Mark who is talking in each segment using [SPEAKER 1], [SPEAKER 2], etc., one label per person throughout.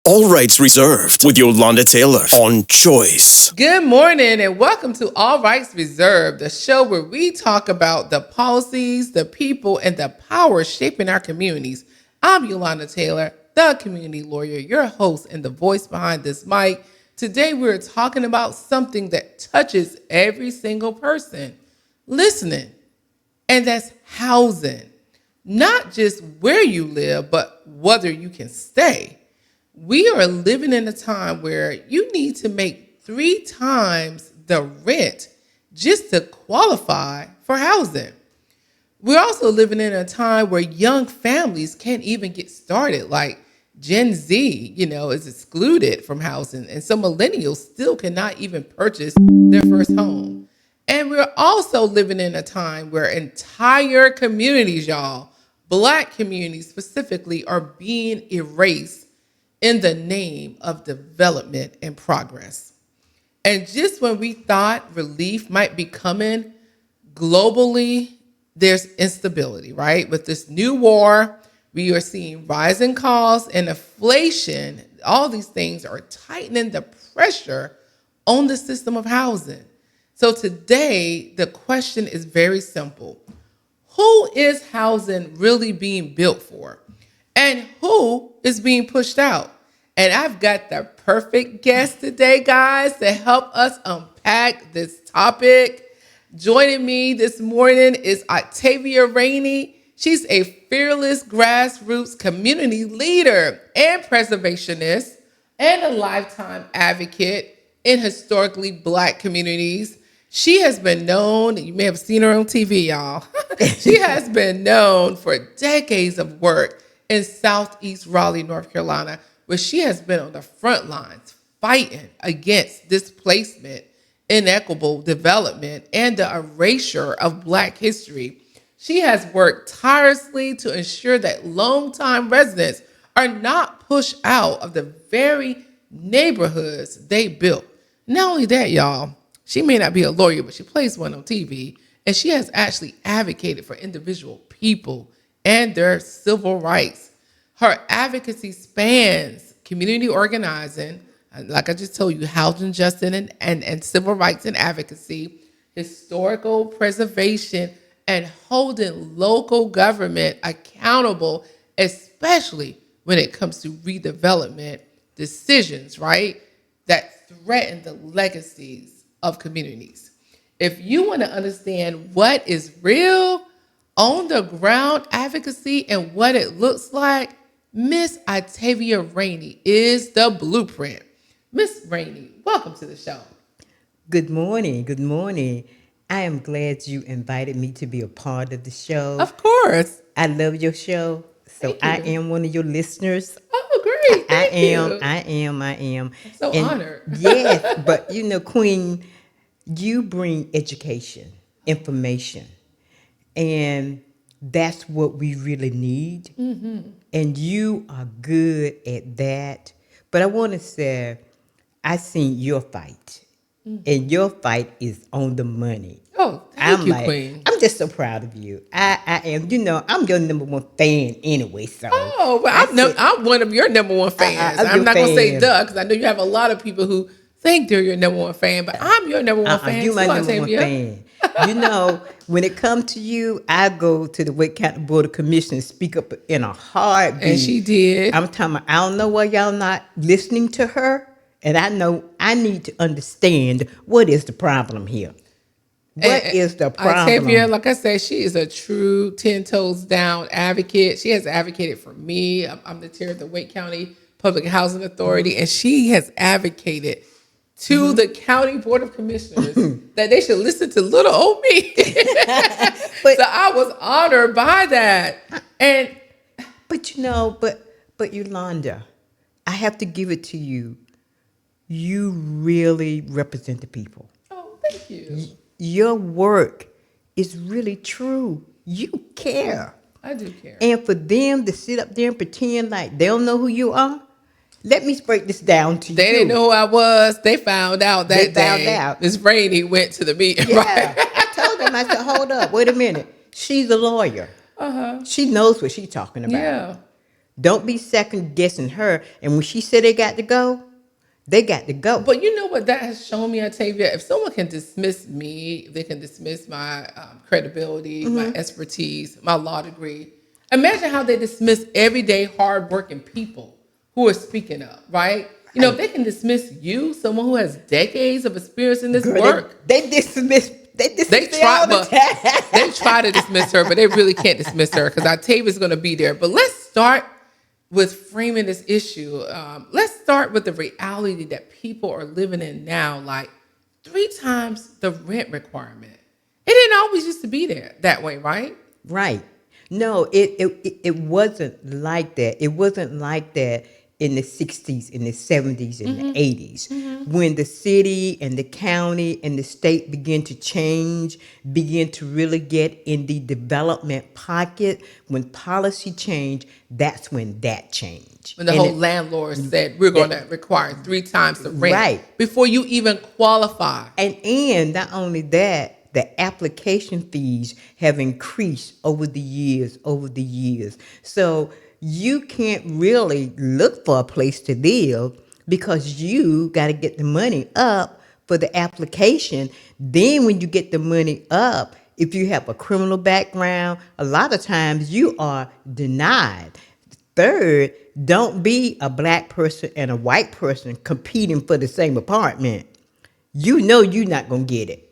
[SPEAKER 1] All rights reserved with Yolanda Taylor on Choice.
[SPEAKER 2] Good morning and welcome to All Rights Reserved, the show where we talk about the policies, the people, and the power shaping our communities. I'm Yolanda Taylor, the community lawyer, your host and the voice behind this mic. Today we're talking about something that touches every single person listening, and that's housing. Not just where you live, but whether you can stay. We are living in a time where you need to make 3 times the rent just to qualify for housing. We're also living in a time where young families can't even get started. Like Gen Z, is excluded from housing. And some millennials still cannot even purchase their first home. And we're also living in a time where entire communities, Black communities specifically, are being erased in the name of development and progress. And just when we thought relief might be coming globally, there's instability, right? With this new war, we are seeing rising costs and inflation. All these things are tightening the pressure on the system of housing. So today, the question is very simple. Who is housing really being built for? And who is being pushed out? And I've got the perfect guest today, guys, to help us unpack this topic. Joining me this morning is Octavia Rainey. She's a fearless grassroots community leader and preservationist and a lifetime advocate in historically Black communities. She has been known, you may have seen her on TV, y'all. She has been known for decades of work in Southeast Raleigh, North Carolina, where she has been on the front lines fighting against displacement, inequitable development, and the erasure of Black history. She has worked tirelessly to ensure that longtime residents are not pushed out of the very neighborhoods they built. Not only that, y'all, she may not be a lawyer, but she plays one on TV, and she has actually advocated for individual people and their civil rights. Her advocacy spans community organizing, like I just told you, housing justice and civil rights and advocacy, historical preservation, and holding local government accountable, especially when it comes to redevelopment decisions, right, that threaten the legacies of communities. If you want to understand what is real on the ground advocacy and what it looks like, Miss Octavia Rainey is the blueprint. Miss Rainey, welcome to the show.
[SPEAKER 3] Good morning. Good morning. I am glad you invited me to be a part of the show.
[SPEAKER 2] Of course.
[SPEAKER 3] I love your show. So I am one of your listeners.
[SPEAKER 2] Oh, great. Thank you.
[SPEAKER 3] I am.
[SPEAKER 2] I'm so honored.
[SPEAKER 3] Yes, but Queen, you bring education, information, and that's what we really need. Mm-hmm. And you are good at that. But I want to say, I seen your fight, and your fight is on the money.
[SPEAKER 2] Oh, thank you, Queen.
[SPEAKER 3] I'm just so proud of you. I am. I'm your number one fan anyway. So.
[SPEAKER 2] Oh, well, I'm one of your number one fans. I'm not going to say duh, because I know you have a lot of people who think they're your number one fan, but I'm your number one fan.
[SPEAKER 3] You're my number one fan. When it comes to you, I go to the Wake County Board of Commissioners, speak up in a heartbeat.
[SPEAKER 2] And she did.
[SPEAKER 3] I'm talking about, I don't know why y'all not listening to her, and I know I need to understand what is the problem here. What is the problem?
[SPEAKER 2] Octavia, like I said, she is a true 10 toes down advocate. She has advocated for me. I'm the chair of the Wake County Public Housing Authority, and she has advocated to the County Board of Commissioners that they should listen to little old me. So I was honored by that.
[SPEAKER 3] But Yolanda, I have to give it to you. You really represent the people.
[SPEAKER 2] Oh, thank you.
[SPEAKER 3] Your work is really true. You care.
[SPEAKER 2] I do care.
[SPEAKER 3] And for them to sit up there and pretend like they don't know who you are, let me break this down to you.
[SPEAKER 2] They didn't know who I was. They found out that day. Miss Rainey went to the meeting.
[SPEAKER 3] Yeah.
[SPEAKER 2] Right?
[SPEAKER 3] I told them, I said, hold up, wait a minute. She's a lawyer. Uh-huh. She knows what she's talking about.
[SPEAKER 2] Yeah.
[SPEAKER 3] Don't be second guessing her. And when she said they got to go, they got to go.
[SPEAKER 2] But you know what that has shown me, Octavia? If someone can dismiss me, they can dismiss my credibility, my expertise, my law degree. Imagine how they dismiss everyday hardworking people who are speaking up, right? You know, if they can dismiss you, someone who has decades of experience in this work.
[SPEAKER 3] They dismiss
[SPEAKER 2] They
[SPEAKER 3] try,
[SPEAKER 2] they try to dismiss her, but they really can't dismiss her because Octavia's going to be there. But let's start with framing this issue. Let's start with the reality that people are living in now, like 3 times the rent requirement. It didn't always used to be there that way, right?
[SPEAKER 3] Right. No, it wasn't like that. It wasn't like that in the 60s, in the 70s, and the 80s. When the city and the county and the state began to change, began to really get in the development pocket, when policy changed, that's when that changed.
[SPEAKER 2] When the whole landlord said, we're going to require 3 times the rent before you even qualify.
[SPEAKER 3] And not only that, the application fees have increased over the years. So you can't really look for a place to live because you got to get the money up for the application. Then when you get the money up, if you have a criminal background, a lot of times you are denied. Third, don't be a black person and a white person competing for the same apartment. You know you're not going to get it.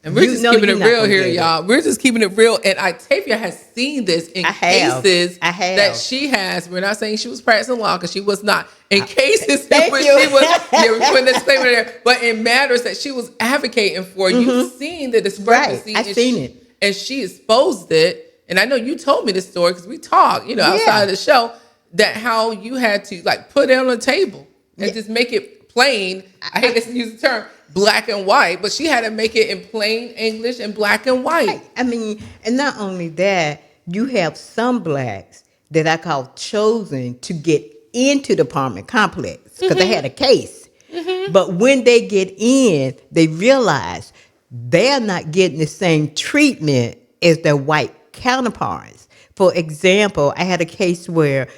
[SPEAKER 2] And we're just keeping it real here, y'all. We're just keeping it real. And Octavia has seen this in cases that she has. We're not saying she was practicing law because she was not. In cases in which she was, we're putting a disclaimer there, but in matters that she was advocating for, you've seen the discrepancy.
[SPEAKER 3] Right, I've seen it.
[SPEAKER 2] And she exposed it. And I know you told me this story because we talked, outside of the show, that how you had to like put it on the table and just make it plain. I hate to use the term. Black and white, but she had to make it in plain English and black and white.
[SPEAKER 3] Right. I mean, and not only that, you have some blacks that I call chosen to get into the apartment complex because they had a case. But when they get in, they realize they're not getting the same treatment as their white counterparts. For example, I had a case where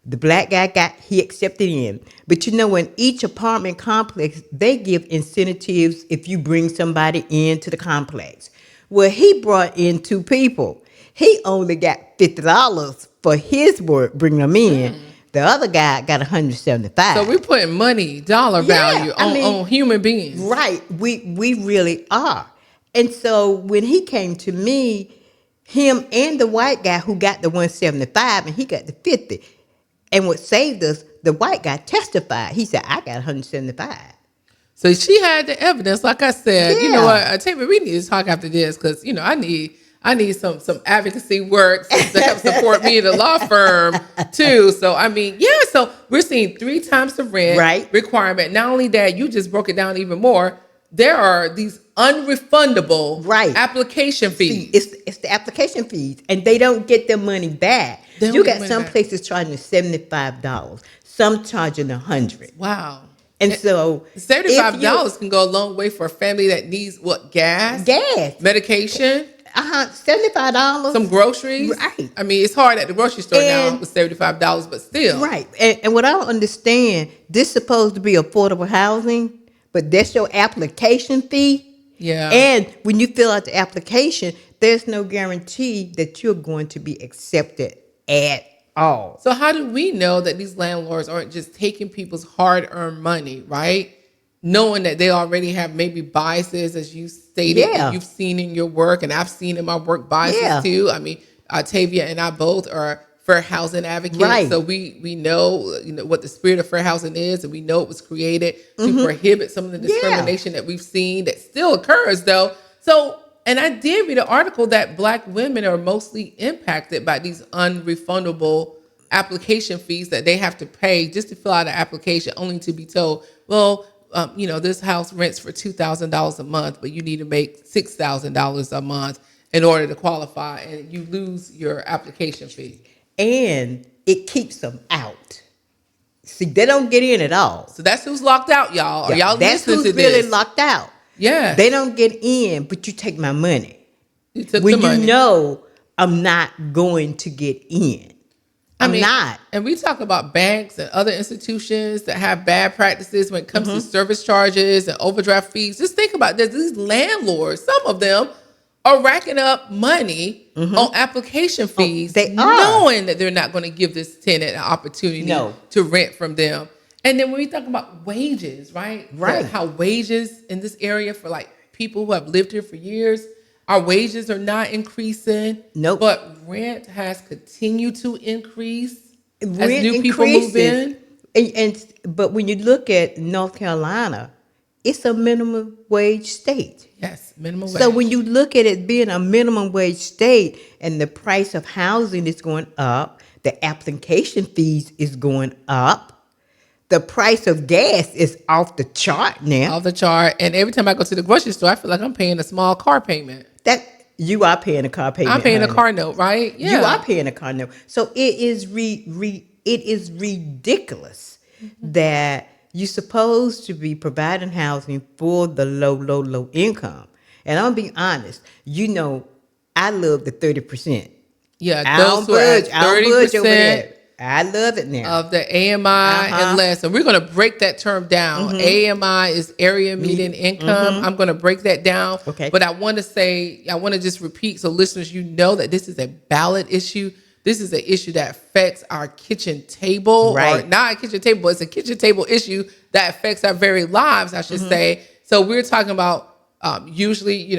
[SPEAKER 3] the black guy he accepted in. But in each apartment complex, they give incentives if you bring somebody into the complex. Well, he brought in 2 people. He only got $50 for his work, bringing them in. The other guy got $175.
[SPEAKER 2] So we're putting money, dollar value on human beings.
[SPEAKER 3] Right. We really are. And so when he came to me, him and the white guy who got the $175 and he got the $50. And what saved us, the white guy testified. He said, I got $175.
[SPEAKER 2] So she had the evidence. Like I said, you know what, Octavia, we need to talk after this because, I need some advocacy work to help support me in the law firm too. So, so we're seeing 3 times the rent requirement. Not only that, you just broke it down even more. There are these unrefundable application fees.
[SPEAKER 3] It's the application fees, and they don't get their money back. You got some places charging $75, some charging $100.
[SPEAKER 2] Wow!
[SPEAKER 3] And so
[SPEAKER 2] $75 can go a long way for a family that needs what? Gas, medication.
[SPEAKER 3] $75.
[SPEAKER 2] Some groceries.
[SPEAKER 3] Right.
[SPEAKER 2] It's hard at the grocery store now with $75, but still.
[SPEAKER 3] Right. And what I don't understand, this is supposed to be affordable housing, but that's your application fee.
[SPEAKER 2] Yeah.
[SPEAKER 3] And when you fill out the application, there's no guarantee that you're going to be accepted at all.
[SPEAKER 2] So how do we know that these landlords aren't just taking people's hard-earned money, right? Knowing that they already have maybe biases, as you stated, that you've seen in your work, and I've seen in my work biases too. Octavia and I both are fair housing advocates, so we know what the spirit of fair housing is, and we know it was created to prohibit some of the discrimination that we've seen that still occurs, though. So, and I did read an article that Black women are mostly impacted by these unrefundable application fees that they have to pay just to fill out an application, only to be told, well, this house rents for $2,000 a month, but you need to make $6,000 a month in order to qualify, and you lose your application fee.
[SPEAKER 3] And it keeps them out. See, they don't get in at all.
[SPEAKER 2] So that's who's locked out, y'all. Are y'all listening to this?
[SPEAKER 3] That's who's really locked out.
[SPEAKER 2] Yeah.
[SPEAKER 3] They don't get in, but you take my money.
[SPEAKER 2] You took
[SPEAKER 3] when
[SPEAKER 2] the money.
[SPEAKER 3] You know I'm not going to get in. I'm not.
[SPEAKER 2] And we talk about banks and other institutions that have bad practices when it comes to service charges and overdraft fees. Just think about this. These landlords, some of them are racking up money on application fees,
[SPEAKER 3] they are.
[SPEAKER 2] knowing that they're not going to give this tenant an opportunity
[SPEAKER 3] No.
[SPEAKER 2] to rent from them. And then when we talk about wages, right?
[SPEAKER 3] Right.
[SPEAKER 2] How wages in this area for like people who have lived here for years, our wages are not increasing.
[SPEAKER 3] Nope.
[SPEAKER 2] But rent has continued to increase as
[SPEAKER 3] Rent
[SPEAKER 2] new people move
[SPEAKER 3] increases.
[SPEAKER 2] in.
[SPEAKER 3] But when you look at North Carolina, it's a minimum wage state.
[SPEAKER 2] Yes, minimum wage.
[SPEAKER 3] So when you look at it being a minimum wage state and the price of housing is going up, the application fees is going up, the price of gas is off the chart now.
[SPEAKER 2] Off the chart. And every time I go to the grocery store, I feel like I'm paying a small car payment.
[SPEAKER 3] That you are paying a car payment.
[SPEAKER 2] I'm paying a
[SPEAKER 3] honey.
[SPEAKER 2] car note, right? Yeah.
[SPEAKER 3] You are paying a car note. So it is it is ridiculous that you're supposed to be providing housing for the low income. And I'm being honest. You know, I love the 30%.
[SPEAKER 2] Yeah,
[SPEAKER 3] I
[SPEAKER 2] those
[SPEAKER 3] don't
[SPEAKER 2] who are at
[SPEAKER 3] budge. I don't budge over
[SPEAKER 2] 30%
[SPEAKER 3] that. I love it now.
[SPEAKER 2] of the AMI and less. And we're going to break that term down. AMI is area median income. I'm going to break that down.
[SPEAKER 3] Okay.
[SPEAKER 2] But I want to just repeat so listeners, you know that this is a ballot issue. This is an issue that affects our kitchen table,
[SPEAKER 3] Right.
[SPEAKER 2] or not a kitchen table, but it's a kitchen table issue that affects our very lives, I should say. So we're talking about usually,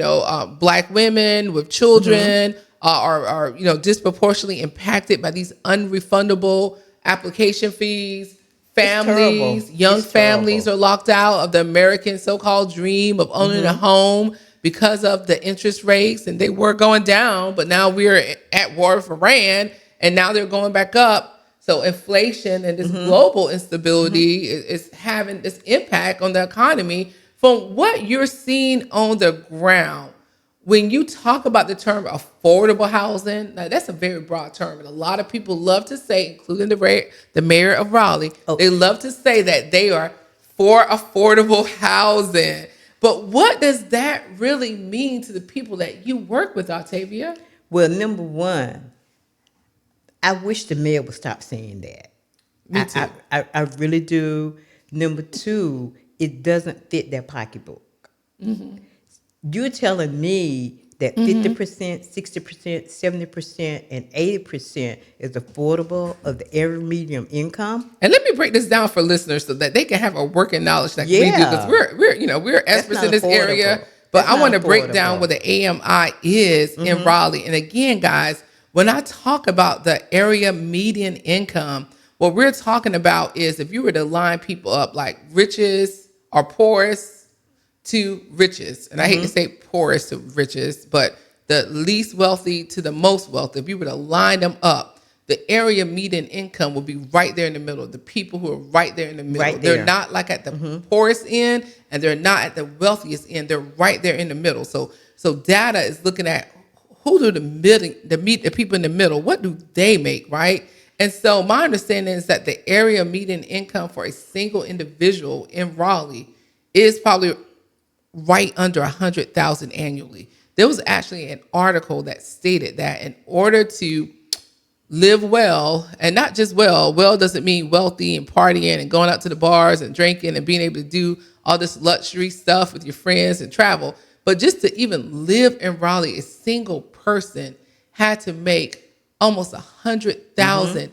[SPEAKER 2] Black women with children are disproportionately impacted by these unrefundable application fees. Families,
[SPEAKER 3] terrible.
[SPEAKER 2] young
[SPEAKER 3] It's
[SPEAKER 2] families
[SPEAKER 3] terrible.
[SPEAKER 2] are locked out of the American so-called dream of owning a home because of the interest rates, and they were going down, but now we're at war with Iran, and now they're going back up. So inflation and this global instability is having this impact on the economy. From what you're seeing on the ground, when you talk about the term affordable housing, now that's a very broad term, and a lot of people love to say, including the mayor of Raleigh, they love to say that they are for affordable housing. But what does that really mean to the people that you work with, Octavia?
[SPEAKER 3] Well, number one, I wish the mayor would stop saying that.
[SPEAKER 2] Me too.
[SPEAKER 3] I really do. Number two, it doesn't fit their pocketbook. You're telling me that 50%, 60%, 70%, and 80% is affordable of the area medium income?
[SPEAKER 2] And let me break this down for listeners so that they can have a working knowledge like we do,
[SPEAKER 3] Yeah.
[SPEAKER 2] because we're experts
[SPEAKER 3] not
[SPEAKER 2] in this area.
[SPEAKER 3] affordable.
[SPEAKER 2] But
[SPEAKER 3] That's
[SPEAKER 2] I
[SPEAKER 3] not
[SPEAKER 2] want to break down
[SPEAKER 3] affordable.
[SPEAKER 2] what the AMI is in Raleigh. And again, guys, when I talk about the area median income, what we're talking about is if you were to line people up like riches or poorest to riches, and I hate to say poorest to riches, but the least wealthy to the most wealthy, if you were to line them up, the area median income will be right there in the middle. The people who are right there in the middle.
[SPEAKER 3] Right there.
[SPEAKER 2] They're not like at the poorest end, and they're not at the wealthiest end. They're right there in the middle. So data is looking at who do the people in the middle, what do they make, right? And so my understanding is that the area median income for a single individual in Raleigh is probably right under 100,000 annually. There was actually an article that stated that in order to live well, and not just well doesn't mean wealthy and partying and going out to the bars and drinking and being able to do all this luxury stuff with your friends and travel, but just to even live in Raleigh, a single person had to make almost 100,000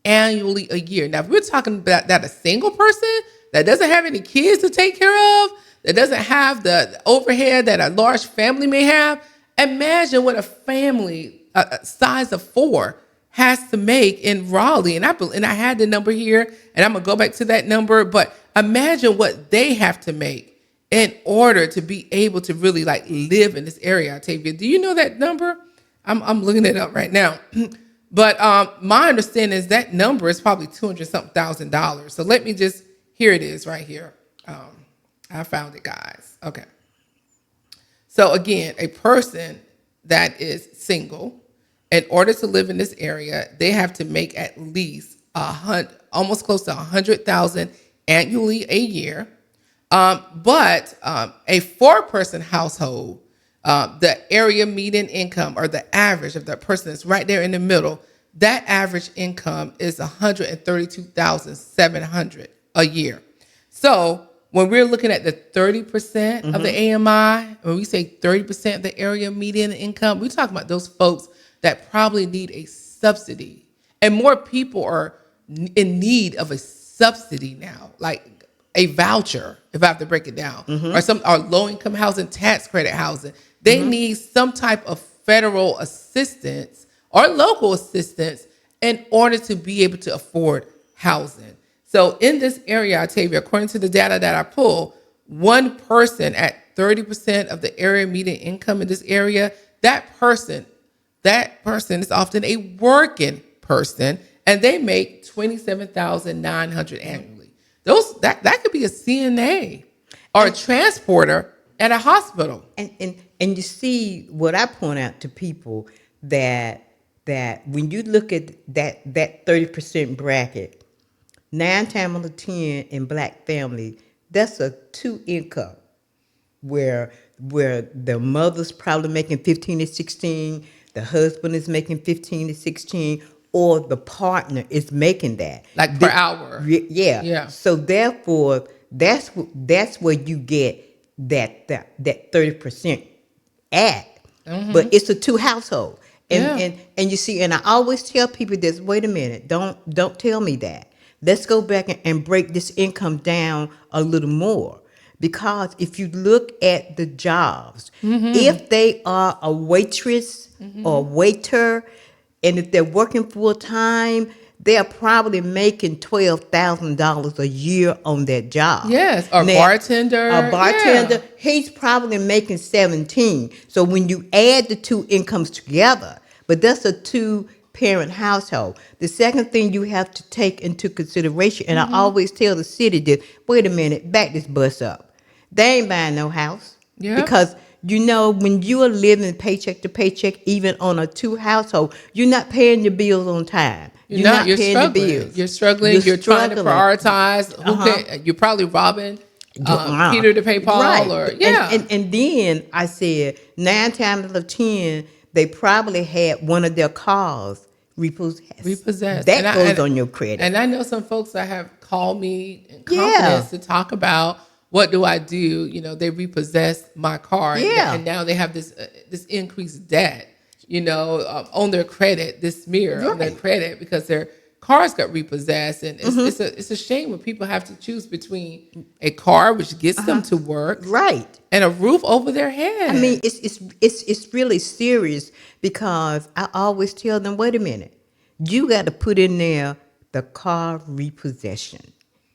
[SPEAKER 2] annually a year. Now, if we're talking about that a single person that doesn't have any kids to take care of, that doesn't have the overhead that a large family may have, imagine what a family size of 4 has to make in Raleigh. And I had the number here, and I'm gonna go back to that number, but imagine what they have to make in order to be able to really like live in this area, Octavia. Do you know that number? I'm looking it up right now. But my understanding is that number is probably $200-something thousand. So let me just, here it is right here. I found it, guys. Okay. So again, a person that is single, in order to live in this area, they have to make at least almost close to 100,000 annually a year. But a 4-person household, the area median income or the average of that person that's right there in the middle, that average income is $132,700 a year. So when we're looking at the 30% of the AMI, when we say 30% of the area median income, we're talking about those folks that probably need a subsidy. And more people are in need of a subsidy now, like a voucher, if I have to break it down, or low-income housing, tax credit housing. They need some type of federal assistance or local assistance in order to be able to afford housing. So in this area, Octavia, according to the data that I pull, one person at 30% of the area median income in this area, that person is often a working person, and they make $27,900 annually. That could be a CNA or a transporter at a hospital.
[SPEAKER 3] And you see what I point out to people that when you look at that 30% bracket, 9 times out of 10 in black families, that's a 2 income where the mother's probably making 15 to 16, the husband is making 15 to 16, or the partner is making that.
[SPEAKER 2] Like per hour.
[SPEAKER 3] Yeah. So therefore, that's where you get that 30% at. But it's a 2 household. And you see, and I always tell people this, wait a minute, don't tell me that. Let's go back and break this income down a little more. Because if you look at the jobs, if they are a waitress or waiter, and if they're working full time, they're probably making $12,000 a year on that job.
[SPEAKER 2] Yes, or bartender.
[SPEAKER 3] He's probably making 17. So when you add the 2 incomes together, but that's a 2-parent household. The second thing you have to take into consideration, and I always tell the city that, wait a minute, back this bus up. They ain't buying no house.
[SPEAKER 2] Yeah.
[SPEAKER 3] Because when you are living paycheck to paycheck, even on a 2 household, you're not paying your bills on time. You're not paying
[SPEAKER 2] struggling.
[SPEAKER 3] your bills.
[SPEAKER 2] You're struggling. You're trying to prioritize. You're probably robbing Peter to pay Paul.
[SPEAKER 3] Right. And then I said 9 times out of 10, they probably had one of their cars repossessed. That goes on your credit.
[SPEAKER 2] And I know some folks that have called me in confidence to talk about, what do I do? They repossessed my car, and now they have this increased debt, on their credit, this smear on their credit because their cars got repossessed, and it's a shame when people have to choose between a car which gets them to work,
[SPEAKER 3] right,
[SPEAKER 2] and a roof over their head.
[SPEAKER 3] I mean, it's really serious because I always tell them, wait a minute, you got to put in there the car repossession.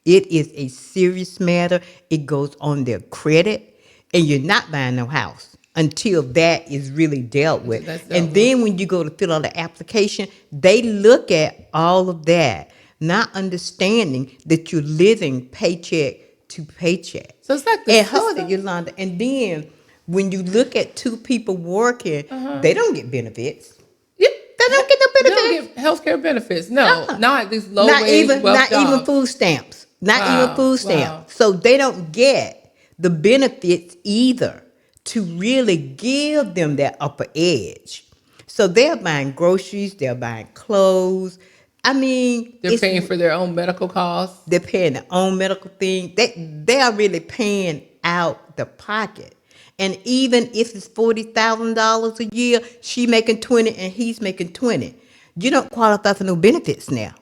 [SPEAKER 3] It is a serious matter. It goes on their credit, and you're not buying no house until that is really dealt with. And then when you go to fill out the application, they look at all of that, not understanding that you're living paycheck to paycheck.
[SPEAKER 2] So it's like
[SPEAKER 3] and hold it, Yolanda. And then when you look at 2 people working, they don't get benefits. They don't get no benefits.
[SPEAKER 2] They don't get health care benefits. No, not these low wage wealth
[SPEAKER 3] Not
[SPEAKER 2] jobs.
[SPEAKER 3] even food stamps. Even food stamps. So they don't get the benefits either to really give them that upper edge. So they're buying groceries, they're buying clothes. I mean,
[SPEAKER 2] they're paying for their own medical costs.
[SPEAKER 3] They're paying their own medical thing. They are really paying out the pocket. And even if it's $40,000 a year, she making 20 and he's making 20. You don't qualify for no benefits now.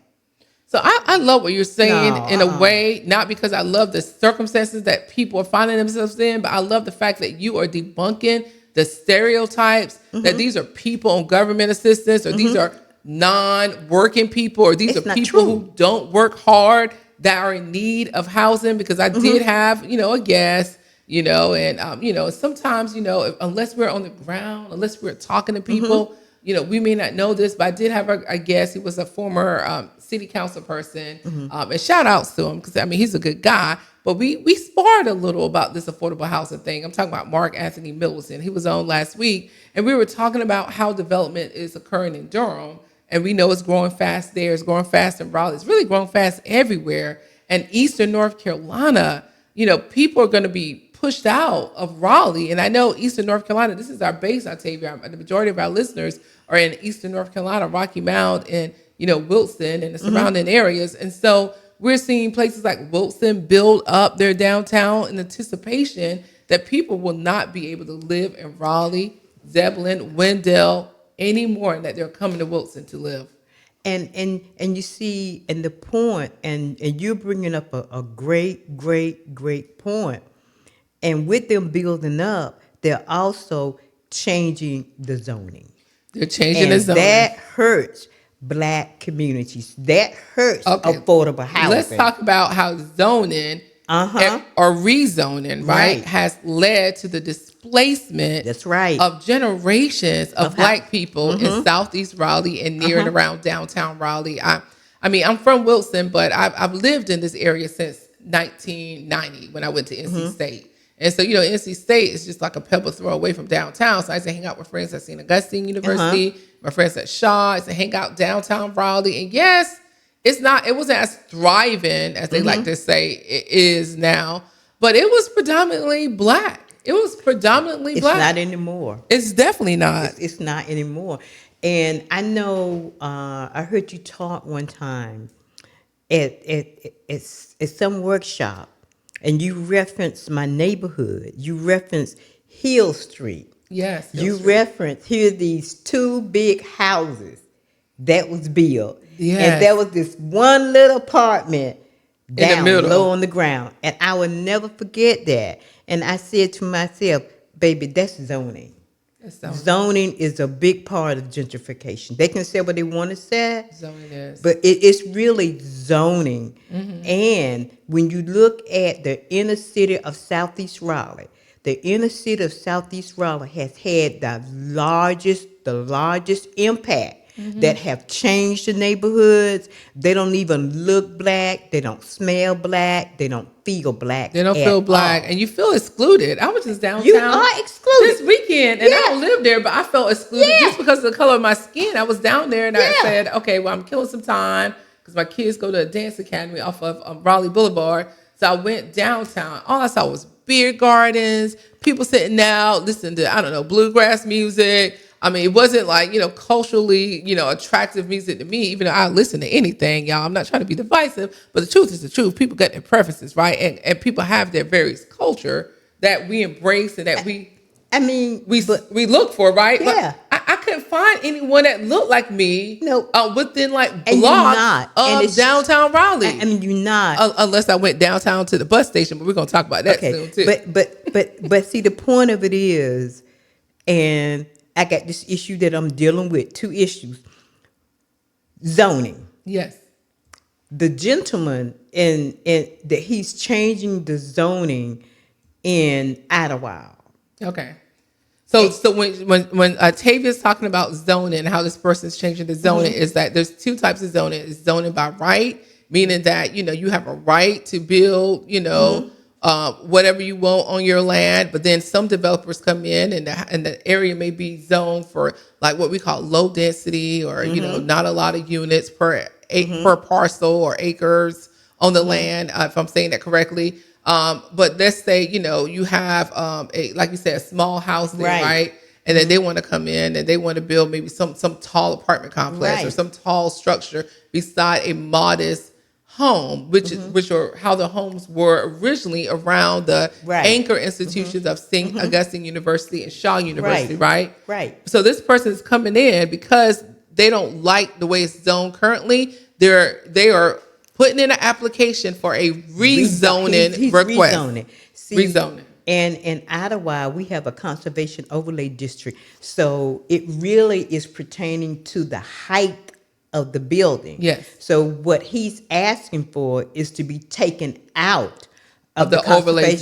[SPEAKER 2] So I love what you're saying in a way, not because I love the circumstances that people are finding themselves in, but I love the fact that you are debunking the stereotypes that these are people on government assistance, or these are non-working people, or these are people who don't work hard that are in need of housing. Because I did have, a guest, and sometimes, unless we're on the ground, unless we're talking to people, we may not know this, but I did have a guest. He was a former city council person, and shout outs to him because he's a good guy. But we sparred a little about this affordable housing thing. I'm talking about Mark Anthony Middleton. He was on last week, and we were talking about how development is occurring in Durham, and we know it's growing fast there. It's growing fast in Raleigh. It's really growing fast everywhere. And Eastern North Carolina, people are going to be pushed out of Raleigh. And I know Eastern North Carolina, this is our base, Octavia. The majority of our listeners or in Eastern North Carolina, Rocky Mount and, Wilson and the surrounding areas. And so we're seeing places like Wilson build up their downtown in anticipation that people will not be able to live in Raleigh, Zebulon, Wendell anymore, and that they're coming to Wilson to live.
[SPEAKER 3] And you see, and the point, and you're bringing up a great point. And with them building up, they're also changing the zoning.
[SPEAKER 2] They're changing the
[SPEAKER 3] And
[SPEAKER 2] zoning.
[SPEAKER 3] that hurts Black communities. That hurts affordable housing.
[SPEAKER 2] Let's talk about how zoning or rezoning, right, has led to the displacement
[SPEAKER 3] That's right.
[SPEAKER 2] of generations of Black people in Southeast Raleigh and near and around downtown Raleigh. I mean, I'm from Wilson, but I've lived in this area since 1990 when I went to NC State. And so, NC State is just like a pebble throw away from downtown. So I used to hang out with friends at St. Augustine University, my friends at Shaw. I used to hang out downtown Raleigh. And yes, it wasn't as thriving as they like to say it is now, but it was predominantly Black. It was predominantly Black.
[SPEAKER 3] It's not anymore.
[SPEAKER 2] It's definitely not.
[SPEAKER 3] It's not anymore. And I know, I heard you talk one time at some workshop, and you referenced my neighborhood. You referenced Hill Street.
[SPEAKER 2] Yes.
[SPEAKER 3] You referenced here these two big houses that was built.
[SPEAKER 2] Yes.
[SPEAKER 3] And there was this one little apartment down
[SPEAKER 2] middle.
[SPEAKER 3] low on the ground. And I will never forget that. And I said to myself, baby, that's zoning. Zoning is a big part of gentrification. They can say what they want to say.
[SPEAKER 2] Zoning is.
[SPEAKER 3] But it's really zoning. And when you look at the inner city of Southeast Raleigh, the inner city of Southeast Raleigh has had the largest impact that have changed the neighborhoods. They don't even look Black. They don't smell Black. They don't feel Black.
[SPEAKER 2] They don't feel Black. And you feel excluded. I was just downtown.
[SPEAKER 3] You are excluded.
[SPEAKER 2] This weekend. And I don't live there, but I felt excluded just because of the color of my skin. I was down there and I said, okay, well, I'm killing some time because my kids go to a dance academy off of Raleigh Boulevard. So I went downtown. All I saw was beer gardens, people sitting out, listening to, bluegrass music. I mean, it wasn't like, culturally, attractive music to me, even though I listen to anything, y'all. I'm not trying to be divisive, but the truth is the truth. People got their preferences, right? And people have their various culture that we embrace and that we look for, right?
[SPEAKER 3] Yeah.
[SPEAKER 2] But I couldn't find anyone that looked like me within like
[SPEAKER 3] And
[SPEAKER 2] blocks
[SPEAKER 3] and
[SPEAKER 2] of downtown Raleigh.
[SPEAKER 3] I mean, you're not.
[SPEAKER 2] Unless I went downtown to the bus station, but we're going to talk about that soon too.
[SPEAKER 3] But see, the point of it is, and I got this issue that I'm dealing with, two issues. Zoning.
[SPEAKER 2] Yes.
[SPEAKER 3] The gentleman in that he's changing the zoning in Idlewild.
[SPEAKER 2] Okay. So when Octavia's talking about zoning, how this person's changing the zoning is that there's two types of zoning. It's zoning by right, meaning that, you have a right to build, whatever you want on your land, but then some developers come in and the area may be zoned for like what we call low density or, not a lot of units per parcel or acres on the land, if I'm saying that correctly. But let's say, you have, like you said, a small house there, right? And then they want to come in and they want to build maybe some tall apartment complex or some tall structure beside a modest home, which are how the homes were originally around the anchor institutions of St. Augustine University and Shaw University, right? So this person is coming in because they don't like the way it's zoned currently. They are putting in an application for a rezoning request. Rezoning.
[SPEAKER 3] And in Idlewild, we have a conservation overlay district. So it really is pertaining to the height of the building.
[SPEAKER 2] Yes.
[SPEAKER 3] So what he's asking for is to be taken out of the overlay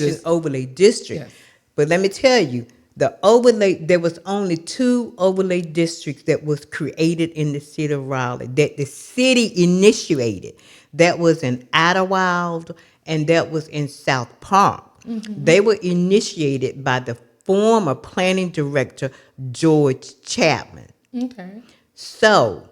[SPEAKER 3] district.
[SPEAKER 2] Yes.
[SPEAKER 3] But let me tell you, there was only 2 overlay districts that was created in the city of Raleigh that the city initiated. That was in Idlewild and that was in South Park. They were initiated by the former planning director, George Chapman.
[SPEAKER 2] Okay.
[SPEAKER 3] So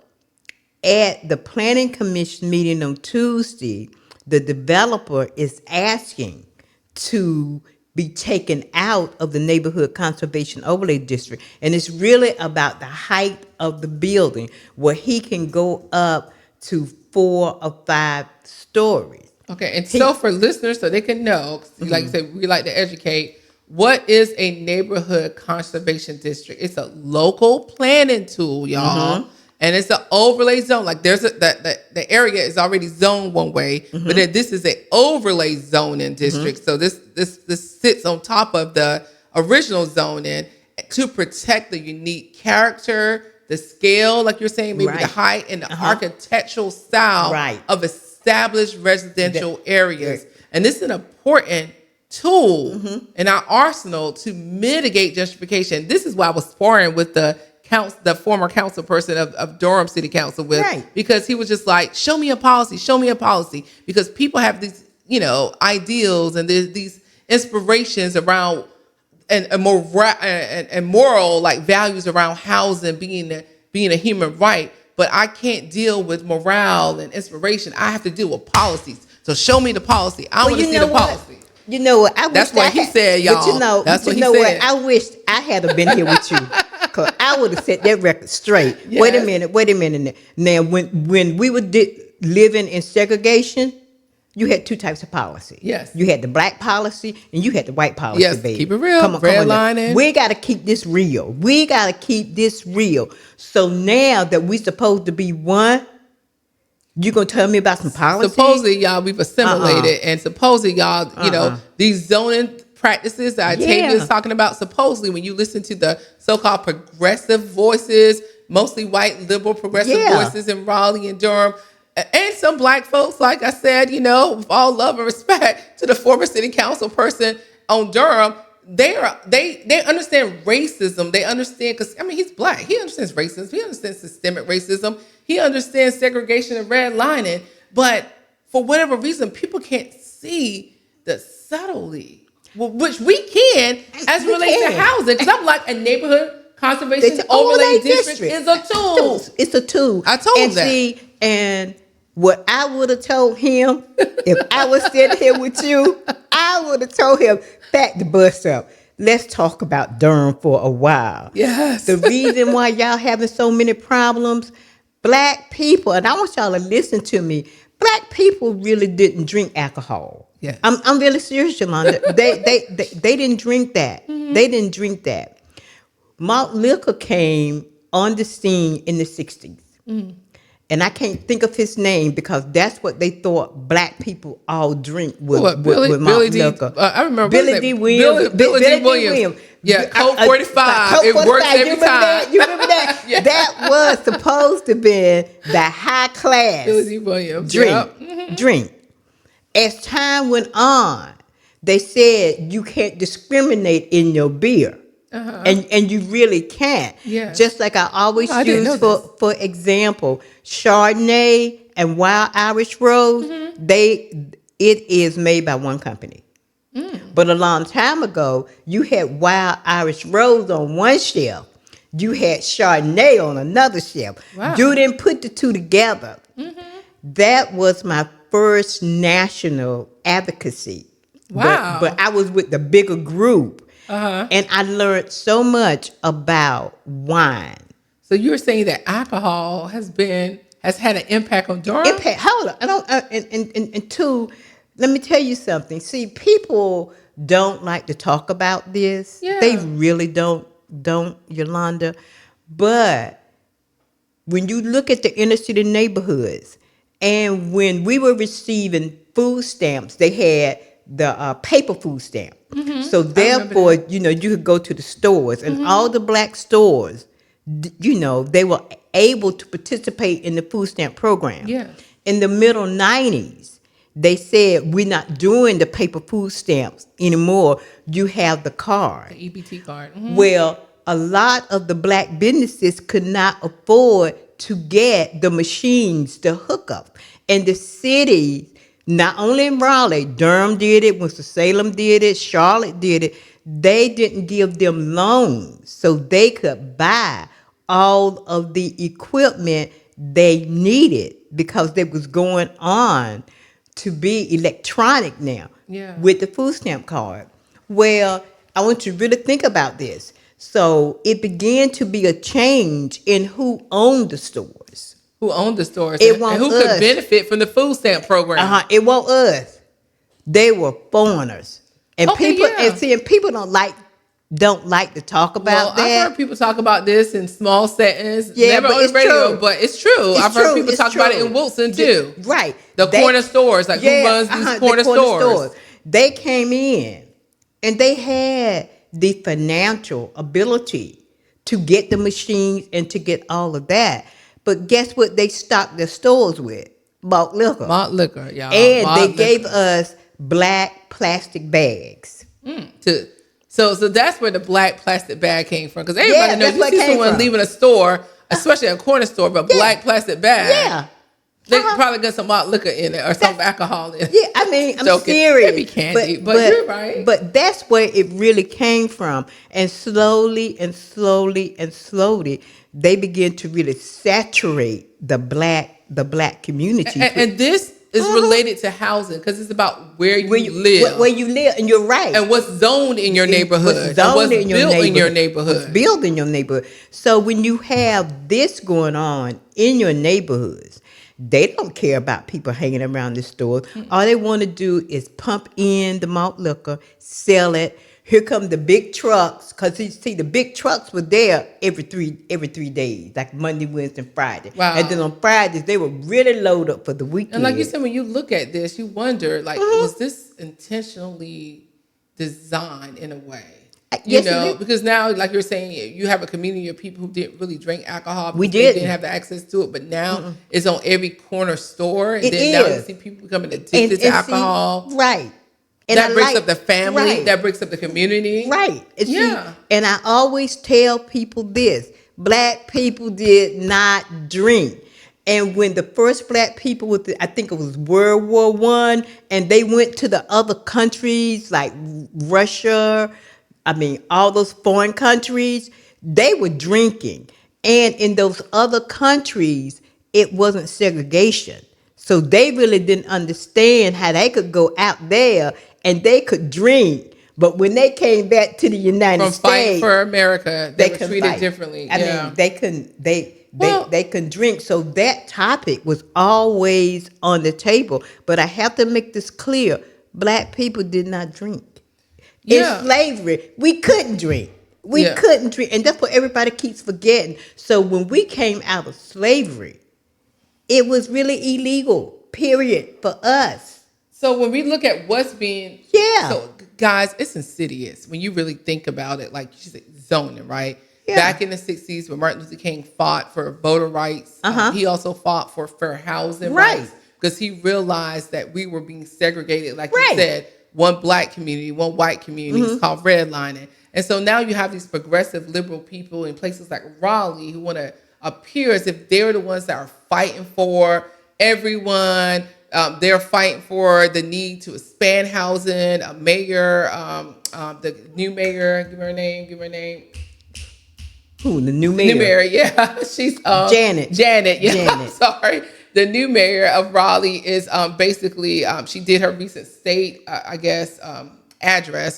[SPEAKER 3] at the planning commission meeting on Tuesday, the developer is asking to be taken out of the neighborhood conservation overlay district. And it's really about the height of the building, where he can go up to 4 or 5 stories.
[SPEAKER 2] Okay, and so for listeners, so they can know, 'cause like you said, we like to educate. What is a neighborhood conservation district? It's a local planning tool, y'all, and it's an overlay zone. Like there's the area is already zoned one way, but then this is an overlay zoning district. So this sits on top of the original zoning to protect the unique character, the scale, like you're saying, maybe the height and the architectural style of established residential areas. And this is an important tool in our arsenal to mitigate gentrification. This is why I was sparring with the former council person of Durham City Council because he was just like, show me a policy, because people have these, ideals and these inspirations around and moral like values around housing being a human right. But I can't deal with morale and inspiration. I have to deal with policies. So show me the policy. I want to see the policy.
[SPEAKER 3] You know what?
[SPEAKER 2] That's what he said, y'all.
[SPEAKER 3] But
[SPEAKER 2] that's what he
[SPEAKER 3] said.
[SPEAKER 2] What?
[SPEAKER 3] I wish I had been here with you, because I would have set that record straight. Yes. Wait a minute. Now, when we were living in segregation, you had 2 types of policy.
[SPEAKER 2] Yes.
[SPEAKER 3] You had the black policy and you had the white policy, baby.
[SPEAKER 2] Keep it real.
[SPEAKER 3] Come on.
[SPEAKER 2] Redlining.
[SPEAKER 3] We got to keep this real. So now that we supposed to be one, you gonna tell me about some policy?
[SPEAKER 2] Supposedly, y'all, we've assimilated, and supposedly, y'all, these zoning practices that Octavia is talking about. Supposedly, when you listen to the so-called progressive voices, mostly white liberal progressive voices in Raleigh and Durham, and some black folks, like I said, with all love and respect to the former city council person on Durham, they understand racism. They understand, because he's black. He understands racism. He understands systemic racism. He understands segregation and redlining. But for whatever reason, people can't see the subtlety, which we can as it relates to housing. Because I'm like, a neighborhood conservation overlay district is a tool.
[SPEAKER 3] It's a tool.
[SPEAKER 2] I told him that.
[SPEAKER 3] And what I would have told him if I was sitting here with you, I would have told him, back the bus up. Let's talk about Durham for a while.
[SPEAKER 2] Yes.
[SPEAKER 3] The reason why y'all having so many problems, black people, and I want y'all to listen to me, black people really didn't drink alcohol.
[SPEAKER 2] Yeah.
[SPEAKER 3] I'm really serious, Yolanda. They didn't drink that. They didn't drink that. Malt liquor came on the scene in the 60s. And I can't think of his name, because that's what they thought black people all drink with malt liquor.
[SPEAKER 2] I remember
[SPEAKER 3] Billy D. Williams.
[SPEAKER 2] Billy D. Williams. Yeah, Coke 45. It works every time.
[SPEAKER 3] You remember that?
[SPEAKER 2] Yeah.
[SPEAKER 3] That was supposed to be the high class
[SPEAKER 2] Billy D. Williams.
[SPEAKER 3] drink. As time went on, they said you can't discriminate in your beer. And you really can't.
[SPEAKER 2] Yeah.
[SPEAKER 3] Just like I always use for example, Chardonnay and Wild Irish Rose, it is made by one company. But a long time ago, you had Wild Irish Rose on one shelf. You had Chardonnay on another shelf.
[SPEAKER 2] Wow.
[SPEAKER 3] You didn't put the two together. That was my first national advocacy.
[SPEAKER 2] Wow.
[SPEAKER 3] But I was with the bigger group. And I learned so much about wine.
[SPEAKER 2] So you're saying that alcohol has had an impact on Durham?
[SPEAKER 3] Hold on. And two, let me tell you something. See, people don't like to talk about this.
[SPEAKER 2] Yeah.
[SPEAKER 3] They really don't, Yolanda. But when you look at the inner city neighborhoods, and when we were receiving food stamps, they had the paper food stamp. So therefore, you could go to the stores, and all the black stores, they were able to participate in the food stamp program.
[SPEAKER 2] Yeah.
[SPEAKER 3] In the middle 90s, they said, we're not doing the paper food stamps anymore. You have the card.
[SPEAKER 2] The EBT card.
[SPEAKER 3] Well, a lot of the black businesses could not afford to get the machines to hook up. And the city, not only in Raleigh, Durham did it, Winston-Salem did it, Charlotte did it. They didn't give them loans so they could buy all of the equipment they needed, because they was going on to be electronic now with the food stamp card. Well, I want you to really think about this. So it began to be a change in who owned the stores.
[SPEAKER 2] Who owned the stores
[SPEAKER 3] It
[SPEAKER 2] and
[SPEAKER 3] won't
[SPEAKER 2] who could
[SPEAKER 3] us.
[SPEAKER 2] benefit from the food stamp program?
[SPEAKER 3] It won't us. They were foreigners, and
[SPEAKER 2] Okay,
[SPEAKER 3] people
[SPEAKER 2] yeah.
[SPEAKER 3] and people don't like to talk about
[SPEAKER 2] Well,
[SPEAKER 3] that.
[SPEAKER 2] I've heard people talk about this in small settings,
[SPEAKER 3] Yeah,
[SPEAKER 2] never
[SPEAKER 3] but
[SPEAKER 2] on the
[SPEAKER 3] it's
[SPEAKER 2] radio,
[SPEAKER 3] true.
[SPEAKER 2] but it's true. I've heard people talk about it in Wilson too.
[SPEAKER 3] Right.
[SPEAKER 2] The corner stores, like who runs these corner stores?
[SPEAKER 3] They came in and they had the financial ability to get the machines and to get all of that. But guess what they stocked their stores with? Malt liquor.
[SPEAKER 2] Malt liquor, y'all.
[SPEAKER 3] And
[SPEAKER 2] Malt
[SPEAKER 3] they
[SPEAKER 2] liquor.
[SPEAKER 3] gave us black plastic bags.
[SPEAKER 2] So that's where the black plastic bag came from. Because everybody knows
[SPEAKER 3] that's
[SPEAKER 2] you
[SPEAKER 3] where it
[SPEAKER 2] see
[SPEAKER 3] came
[SPEAKER 2] someone
[SPEAKER 3] from.
[SPEAKER 2] leaving a store, especially a corner store, but black plastic bag.
[SPEAKER 3] Yeah.
[SPEAKER 2] They probably got some malt liquor in it or some alcohol in it.
[SPEAKER 3] Yeah, I mean, I'm
[SPEAKER 2] Joking.
[SPEAKER 3] serious.
[SPEAKER 2] Maybe candy, but you're right.
[SPEAKER 3] But that's where it really came from. And slowly, they began to really saturate the black community.
[SPEAKER 2] And this is related to housing because it's about where you live.
[SPEAKER 3] Where you live, and you're right.
[SPEAKER 2] And what's zoned in your neighborhood.
[SPEAKER 3] What's zoned
[SPEAKER 2] and what's built in your neighborhood.
[SPEAKER 3] What's built in your neighborhood. So when you have this going on in your neighborhoods, they don't care about people hanging around the stores. All they want to do is pump in the malt liquor, sell it. Here come the big trucks, because you see the big trucks were there every three days, like Monday, Wednesday, and Friday.
[SPEAKER 2] Wow.
[SPEAKER 3] And then on Fridays they were really loaded up for the weekend.
[SPEAKER 2] And like you said, when you look at this, you wonder, like, was this intentionally designed in a way?
[SPEAKER 3] Yes,
[SPEAKER 2] You know,
[SPEAKER 3] it is.
[SPEAKER 2] because now, like you're saying, you have a community of people who didn't really drink alcohol.
[SPEAKER 3] We
[SPEAKER 2] because They
[SPEAKER 3] didn't.
[SPEAKER 2] didn't have the access to it, but now it's on every corner store. And
[SPEAKER 3] It
[SPEAKER 2] then now you
[SPEAKER 3] is.
[SPEAKER 2] see people becoming addicted to
[SPEAKER 3] see,
[SPEAKER 2] alcohol.
[SPEAKER 3] right. And
[SPEAKER 2] that
[SPEAKER 3] I
[SPEAKER 2] breaks
[SPEAKER 3] like-
[SPEAKER 2] up the family.
[SPEAKER 3] right.
[SPEAKER 2] That breaks up the community.
[SPEAKER 3] Right. And see,
[SPEAKER 2] Yeah.
[SPEAKER 3] and I always tell people this: black people did not drink. And when the first black people I think it was World War I, and they went to the other countries like Russia, all those foreign countries, they were drinking. And in those other countries, it wasn't segregation. So they really didn't understand how they could go out there and they could drink. But when they came back to the United
[SPEAKER 2] From
[SPEAKER 3] States,
[SPEAKER 2] fighting for America, they were
[SPEAKER 3] couldn't
[SPEAKER 2] treated
[SPEAKER 3] fight.
[SPEAKER 2] differently.
[SPEAKER 3] I
[SPEAKER 2] Yeah.
[SPEAKER 3] mean, they couldn't.
[SPEAKER 2] Well-
[SPEAKER 3] They couldn't drink. So that topic was always on the table. But I have to make this clear: black people did not drink.
[SPEAKER 2] Yeah.
[SPEAKER 3] In slavery, we couldn't drink. We
[SPEAKER 2] Yeah.
[SPEAKER 3] couldn't drink, and that's what everybody keeps forgetting. So when we came out of slavery, it was really illegal. Period for us.
[SPEAKER 2] So when we look at what's being, so guys, it's insidious when you really think about it. Like you said, zoning, right?
[SPEAKER 3] Yeah.
[SPEAKER 2] Back in the 60s when Martin Luther King fought for voter rights, he also fought for fair housing rights because he realized that we were being segregated. Like you said, one black community, one white community. It's called redlining. And so now you have these progressive liberal people in places like Raleigh who want to appear as if they're the ones that are fighting for everyone. They're fighting for the need to expand housing. A mayor, the new mayor, give her a name.
[SPEAKER 3] Who, the new mayor?
[SPEAKER 2] New mayor, yeah. She's
[SPEAKER 3] Janet.
[SPEAKER 2] Janet, yeah.
[SPEAKER 3] Janet.
[SPEAKER 2] Sorry. The new mayor of Raleigh is basically, she did her recent state, address,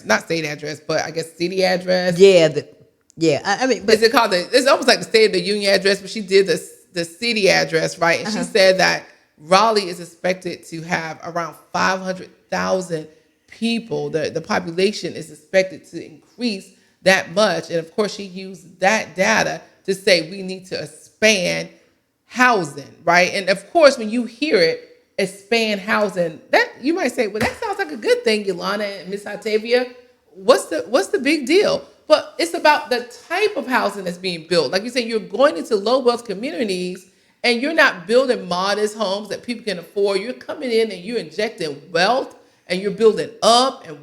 [SPEAKER 2] not state address, but I guess city address.
[SPEAKER 3] Yeah, but
[SPEAKER 2] Is it called it's almost like the State of the Union address, but she did the city address, right? And she said that Raleigh is expected to have around 500,000 people. The population is expected to increase that much. And of course, she used that data to say we need to expand housing, right? And of course, when you hear it, expand housing, that you might say, well, that sounds like a good thing, Yolanda and Miss Octavia. What's the big deal? But it's about the type of housing that's being built. Like you said, you're going into low wealth communities and you're not building modest homes that people can afford. You're coming in and you're injecting wealth and you're building up and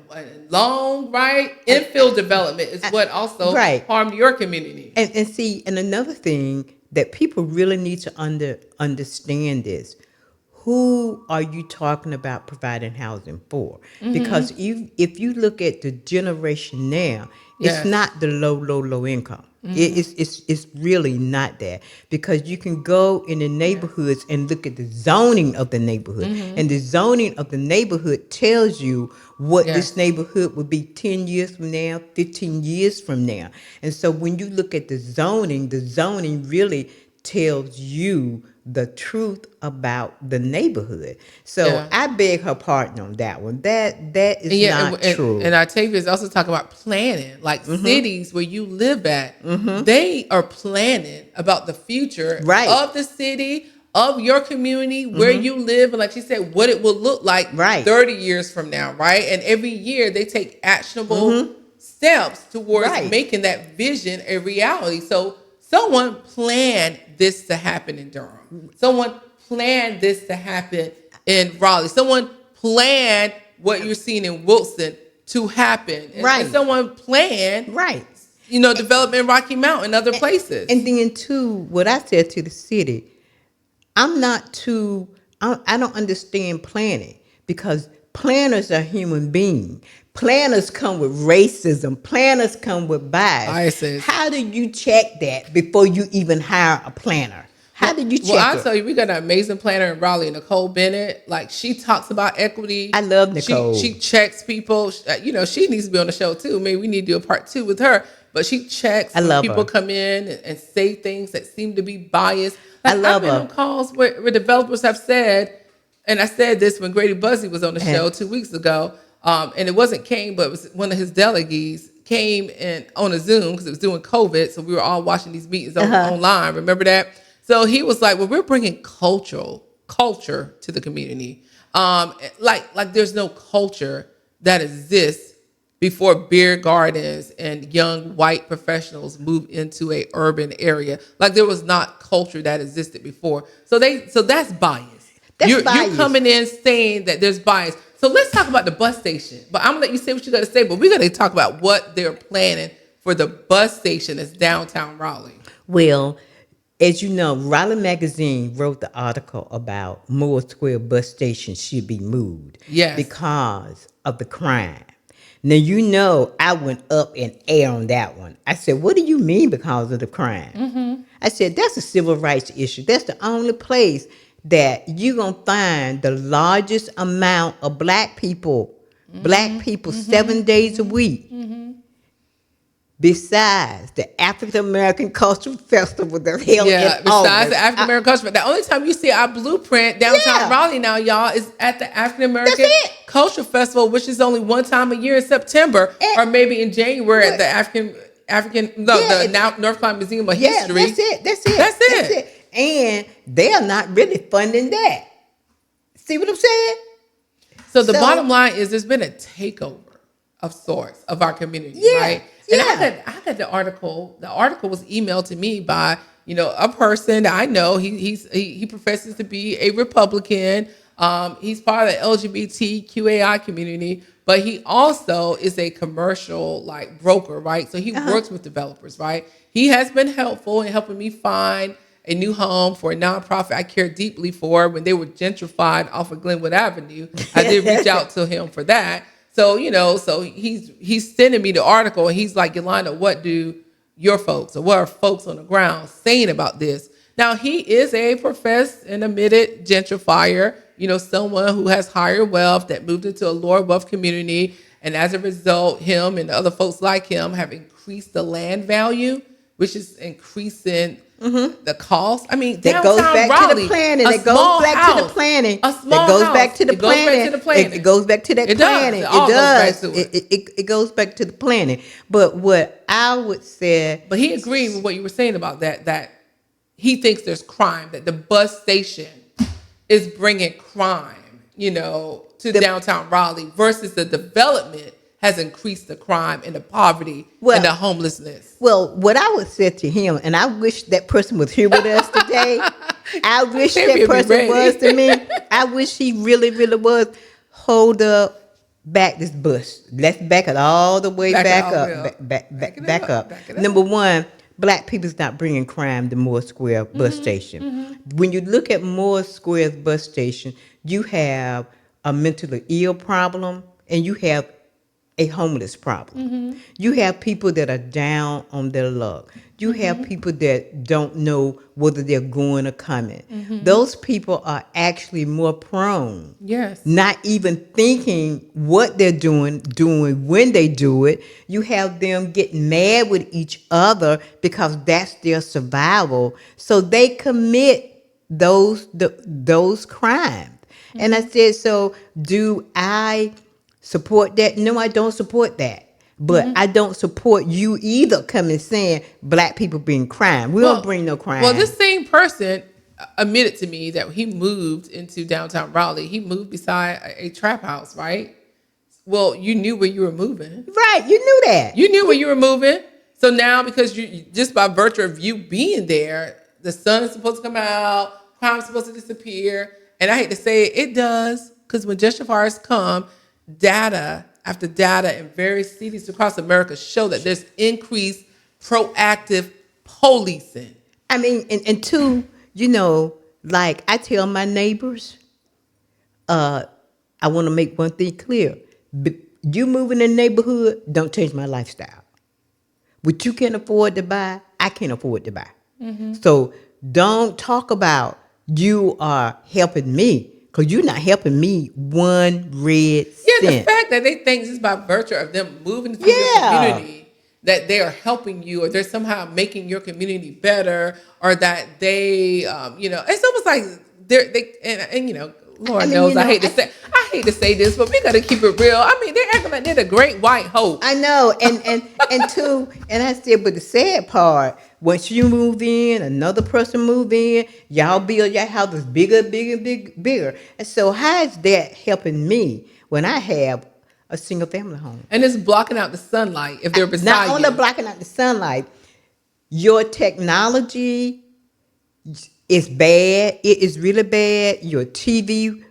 [SPEAKER 2] long, right? Infill development is what also harmed your community.
[SPEAKER 3] And see, and another thing that people really need to understand is, who are you talking about providing housing for? Because if you look at the generation now, it's not the low income. It's really not that, because you can go in the neighborhoods and look at the zoning of the neighborhood, and the zoning of the neighborhood tells you what this neighborhood would be 10 years from now, 15 years from now. And so when you look at the zoning really tells you the truth about the neighborhood. So I beg her pardon on that one. That is not true.
[SPEAKER 2] And Octavia is also talking about planning, like cities where you live at. They are planning about the future of the city, of your community, where you live, and like she said, what it will look like 30 years from now, right? And every year they take actionable steps towards making that vision a reality. So someone planned this to happen in Durham. Someone planned this to happen in Raleigh. Someone planned what you're seeing in Wilson to happen. And someone planned, development in Rocky Mount and other places.
[SPEAKER 3] And then, too, what I said to the city, I don't understand planning, because planners are human beings. Planners come with racism. Planners come with biases. How do you check that before you even hire a planner? How did you check it?
[SPEAKER 2] Well, I'll tell you, we got an amazing planner in Raleigh, Nicole Bennett. Like, she talks about equity.
[SPEAKER 3] I love Nicole.
[SPEAKER 2] She checks people. She needs to be on the show, too. Maybe we need to do a part 2 with her. But she checks when people come in and say things that seem to be biased. Like, I've been on calls where developers have said, and I said this when Grady Buzzy was on the show 2 weeks ago, and it wasn't Kane, but it was one of his delegates came in on a Zoom because it was during COVID. So we were all watching these meetings online. Remember that? So he was like, well, we're bringing culture to the community. Like there's no culture that exists before beer gardens and young white professionals moved into a urban area. Like, there was not culture that existed before. So that's bias. You're coming in saying that there's bias. So let's talk about the bus station. But I'm gonna let you say what you got to say. But we're gonna talk about what they're planning for the bus station that's downtown Raleigh.
[SPEAKER 3] Well, as you know, Raleigh Magazine wrote the article about Moore Square bus station should be moved because of the crime. Now, you know, I went up and air on that one. I said, what do you mean because of the crime? I said, that's a civil rights issue. That's the only place that you're going to find the largest amount of black people 7 days a week. Besides the African American Cultural Festival that's held in August.
[SPEAKER 2] Besides the African American Cultural Festival. The only time you see our blueprint downtown Raleigh now, y'all, is at the African American Cultural Festival, which is only one time a year in September, or maybe in January at the the North Carolina Museum of History.
[SPEAKER 3] That's it. And they are not really funding that. See what I'm saying?
[SPEAKER 2] So the bottom line is there's been a takeover of sorts of our community, right? And I got the article. The article was emailed to me by, a person that I know. He professes to be a Republican. He's part of the LGBTQAI community, but he also is a commercial broker, right? So he works with developers, right? He has been helpful in helping me find a new home for a nonprofit I care deeply for when they were gentrified off of Glenwood Avenue. I did reach out to him for that. So, so he's sending me the article, and he's like, Yolanda, what do your folks, or what are folks on the ground saying about this? Now, he is a professed and admitted gentrifier, someone who has higher wealth that moved into a lower wealth community. And as a result, him and other folks like him have increased the land value, which is increasing the cost. I mean,
[SPEAKER 3] that goes back to the planning. It goes back to the planning. It goes back to the planning. It goes back to that planning. It does. It goes back to the planning. But what I would say,
[SPEAKER 2] but he agreed with what you were saying about that he thinks there's crime, that the bus station is bringing crime, to downtown Raleigh versus the development has increased the crime and the poverty and the homelessness.
[SPEAKER 3] Well, what I would say to him, and I wish that person was here with us today. I wish that person was to me. I wish he really, really was. Hold up, back this bus. Let's back it all the way back up. Back up. Number one, black people's not bringing crime to Moore Square bus station. When you look at Moore Square's bus station, you have a mentally ill problem, and you have a homeless problem. You have people that are down on their luck. You have people that don't know whether they're going or coming. Those people are actually more prone.
[SPEAKER 2] Yes.
[SPEAKER 3] Not even thinking what they're doing when they do it. You have them getting mad with each other because that's their survival. So they commit those crimes. And I said, so do I support that? No, I don't support that. But I don't support you either coming saying black people bring crime. We don't bring no crime.
[SPEAKER 2] Well, this same person admitted to me that he moved into downtown Raleigh. He moved beside a trap house, right? Well, you knew where you were moving.
[SPEAKER 3] Right, you knew that.
[SPEAKER 2] You knew where you were moving. So now, because you just by virtue of you being there, the sun is supposed to come out, crime is supposed to disappear. And I hate to say it, it does, because when gentrifiers come, data after data in various cities across America show that there's increased proactive policing.
[SPEAKER 3] I mean, and two, like I tell my neighbors, I want to make one thing clear. You moving in the neighborhood, don't change my lifestyle. What you can afford to buy, I can't afford to buy. So don't talk about you are helping me, because you're not helping me one red cent.
[SPEAKER 2] Yeah, the fact that they think just by virtue of them moving to your community that they are helping you, or they're somehow making your community better, or that they, it's almost like Lord knows I hate to say this, but we got to keep it real. I mean, they're acting like they're the great white hope.
[SPEAKER 3] I know, and two, and I said, but the sad part, once you move in, another person move in, y'all build your houses bigger. And so how is that helping me when I have a single family home?
[SPEAKER 2] And it's blocking out the sunlight if they're beside you.
[SPEAKER 3] Not only blocking out the sunlight, your technology is bad. It is really bad. Your TV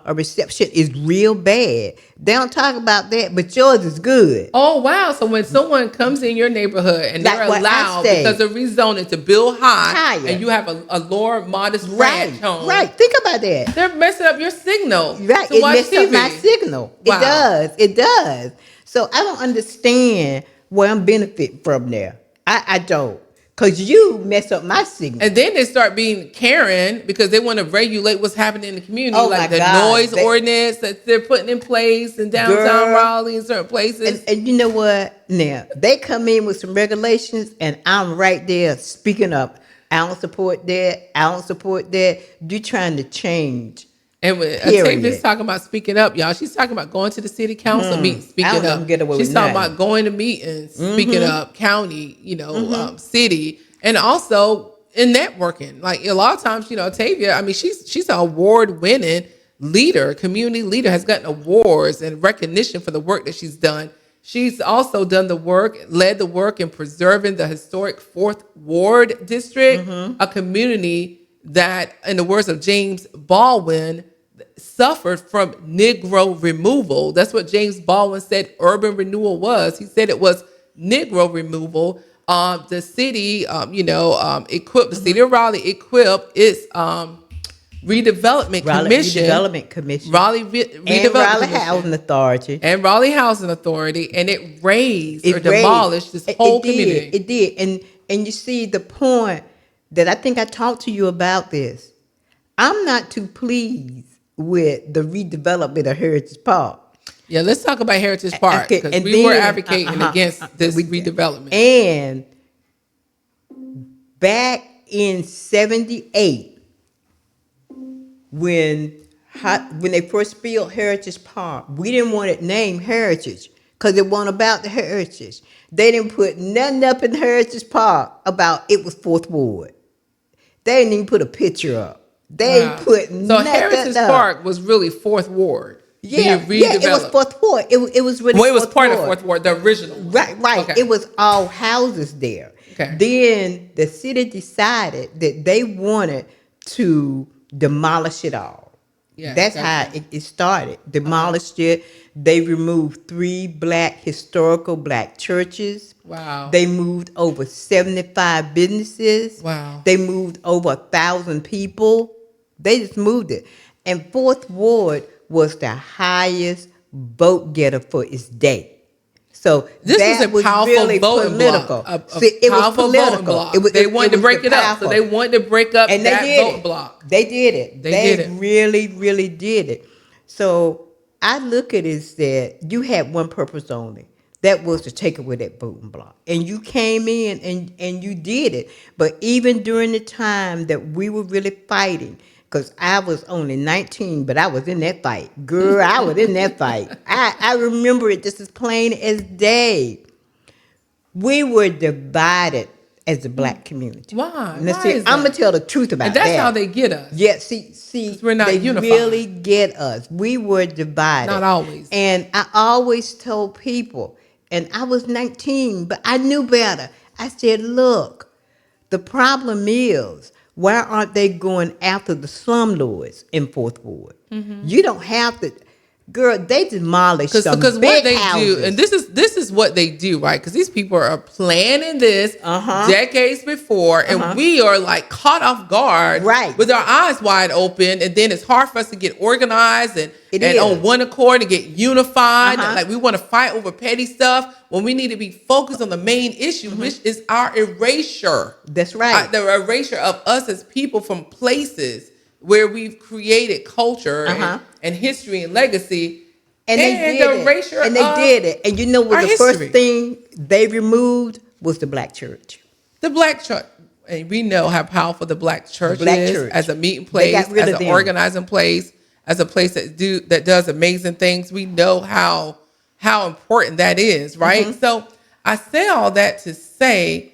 [SPEAKER 3] reception is real bad. They don't talk about that, but yours is good.
[SPEAKER 2] Oh, wow. So when someone comes in your neighborhood and they're allowed, because of rezoning, to build higher, and you have a lower, modest ranch home.
[SPEAKER 3] Right. Think about that.
[SPEAKER 2] They're messing up your signal.
[SPEAKER 3] Right.
[SPEAKER 2] To
[SPEAKER 3] It
[SPEAKER 2] watch
[SPEAKER 3] messed
[SPEAKER 2] TV.
[SPEAKER 3] up my signal.
[SPEAKER 2] Wow.
[SPEAKER 3] It does. So I don't understand where I'm benefiting from there. I don't. Because you mess up my signal.
[SPEAKER 2] And then they start being Karen because they want to regulate what's happening in the community.
[SPEAKER 3] Oh,
[SPEAKER 2] like
[SPEAKER 3] my
[SPEAKER 2] the
[SPEAKER 3] God.
[SPEAKER 2] noise ordinance that they're putting in place in downtown Raleigh and certain places.
[SPEAKER 3] And you know what? Now, they come in with some regulations and I'm right there speaking up. I don't support that. I don't support that. You're trying to change.
[SPEAKER 2] And when Octavia's talking about speaking up, y'all, she's talking about going to the city council meetings, speaking up. She's talking about going to meetings, speaking up, county, city, and also in networking. Like a lot of times, Octavia, I mean, she's an award-winning leader, community leader, has gotten awards and recognition for the work that she's done. She's also done the work, led the work in preserving the historic 4th Ward District, a community that, in the words of James Baldwin, suffered from Negro removal. That's what James Baldwin said urban renewal was. He said it was Negro removal. The city, equipped, the city of Raleigh equipped its redevelopment commission.
[SPEAKER 3] Redevelopment Commission.
[SPEAKER 2] Raleigh
[SPEAKER 3] and Raleigh Housing Authority.
[SPEAKER 2] And Raleigh Housing Authority. And it demolished this whole community.
[SPEAKER 3] It did. And you see the point that I think I talked to you about this. I'm not too pleased with the redevelopment of Heritage Park.
[SPEAKER 2] Yeah, let's talk about Heritage Park, because we were advocating against this redevelopment.
[SPEAKER 3] And back in 78, when they first built Heritage Park, we didn't want it named Heritage because it wasn't about the heritage. They didn't put nothing up in Heritage Park about it was 4th Ward. They didn't even put a picture up. They didn't put nothing up. So
[SPEAKER 2] Heritage Park was really 4th Ward.
[SPEAKER 3] Yeah, it was 4th Ward. It was really.
[SPEAKER 2] Well, it was part of 4th Ward, the original one.
[SPEAKER 3] Right. Okay. It was all houses there.
[SPEAKER 2] Okay.
[SPEAKER 3] Then the city decided that they wanted to demolish it all. Yeah, that's how it started. Demolished it. They removed 3 historical black churches.
[SPEAKER 2] Wow.
[SPEAKER 3] They moved over 75 businesses.
[SPEAKER 2] Wow.
[SPEAKER 3] They moved over 1,000 people. They just moved it. And 4th Ward was the highest vote getter for its day. So
[SPEAKER 2] This
[SPEAKER 3] that
[SPEAKER 2] was a powerful
[SPEAKER 3] really
[SPEAKER 2] voting
[SPEAKER 3] political.
[SPEAKER 2] block.
[SPEAKER 3] It was
[SPEAKER 2] Powerful
[SPEAKER 3] political.
[SPEAKER 2] voting block.
[SPEAKER 3] It was,
[SPEAKER 2] They wanted to break it up.
[SPEAKER 3] powerful.
[SPEAKER 2] So they wanted to break up
[SPEAKER 3] And
[SPEAKER 2] that
[SPEAKER 3] they did
[SPEAKER 2] voting
[SPEAKER 3] it.
[SPEAKER 2] block.
[SPEAKER 3] They did it.
[SPEAKER 2] They
[SPEAKER 3] They
[SPEAKER 2] did it.
[SPEAKER 3] really, really did it. So I look at it as that you had one purpose only. That was to take away that voting block. And you came in and you did it. But even during the time that we were really fighting, because I was only 19, but I was in that fight. Girl, I was in that fight. I remember it just as plain as day. We were divided as a black community.
[SPEAKER 2] Why?
[SPEAKER 3] Now,
[SPEAKER 2] Why
[SPEAKER 3] see,
[SPEAKER 2] is
[SPEAKER 3] I'm
[SPEAKER 2] that?
[SPEAKER 3] gonna tell the truth about
[SPEAKER 2] And that's
[SPEAKER 3] that.
[SPEAKER 2] how they get us.
[SPEAKER 3] Yeah, see,
[SPEAKER 2] 'Cause we're not
[SPEAKER 3] they
[SPEAKER 2] unified.
[SPEAKER 3] really get us. We were divided.
[SPEAKER 2] Not always.
[SPEAKER 3] And I always told people, and I was 19, but I knew better. I said, look, the problem is, why aren't they going after the slumlords in Fourth Ward? You don't have to. Girl, they demolished some
[SPEAKER 2] Because
[SPEAKER 3] big
[SPEAKER 2] what they
[SPEAKER 3] houses.
[SPEAKER 2] do, and this is what they do, right? Because these people are planning this decades before, and we are like caught off guard,
[SPEAKER 3] Right.
[SPEAKER 2] with our eyes wide open, and then it's hard for us to get organized and
[SPEAKER 3] It is.
[SPEAKER 2] on one accord and get unified. Like we want to fight over petty stuff when we need to be focused on the main issue, which is our erasure.
[SPEAKER 3] That's right.
[SPEAKER 2] The erasure of us as people from places where we've created culture and history and legacy,
[SPEAKER 3] And they did
[SPEAKER 2] the
[SPEAKER 3] it.
[SPEAKER 2] erasure
[SPEAKER 3] And they
[SPEAKER 2] of
[SPEAKER 3] did it. And you know what
[SPEAKER 2] our
[SPEAKER 3] the first
[SPEAKER 2] history.
[SPEAKER 3] thing they removed was the black church.
[SPEAKER 2] The black church. And we know how powerful the black church
[SPEAKER 3] black
[SPEAKER 2] is
[SPEAKER 3] church.
[SPEAKER 2] as a meeting
[SPEAKER 3] They
[SPEAKER 2] place,
[SPEAKER 3] got rid
[SPEAKER 2] as
[SPEAKER 3] of
[SPEAKER 2] an
[SPEAKER 3] them.
[SPEAKER 2] organizing place, as a place that does amazing things. We know how important that is, right? So I say all that to say,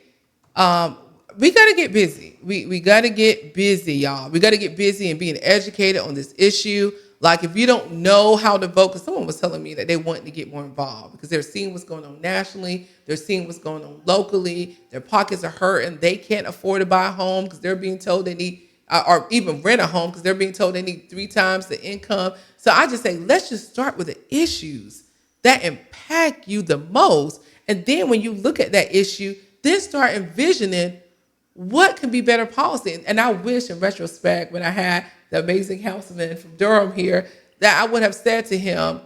[SPEAKER 2] we got to get busy. We got to get busy, y'all. We got to get busy and being educated on this issue. Like if you don't know how to vote, because someone was telling me that they wanted to get more involved because they're seeing what's going on nationally. They're seeing what's going on locally. Their pockets are hurt and they can't afford to buy a home because they're being told they need, or even rent a home because they're being told they need 3 times the income. So I just say, let's just start with the issues that impact you the most. And then when you look at that issue, then start envisioning what can be better policy. And I wish in retrospect, when I had the amazing councilman from Durham here, that I would have said to him,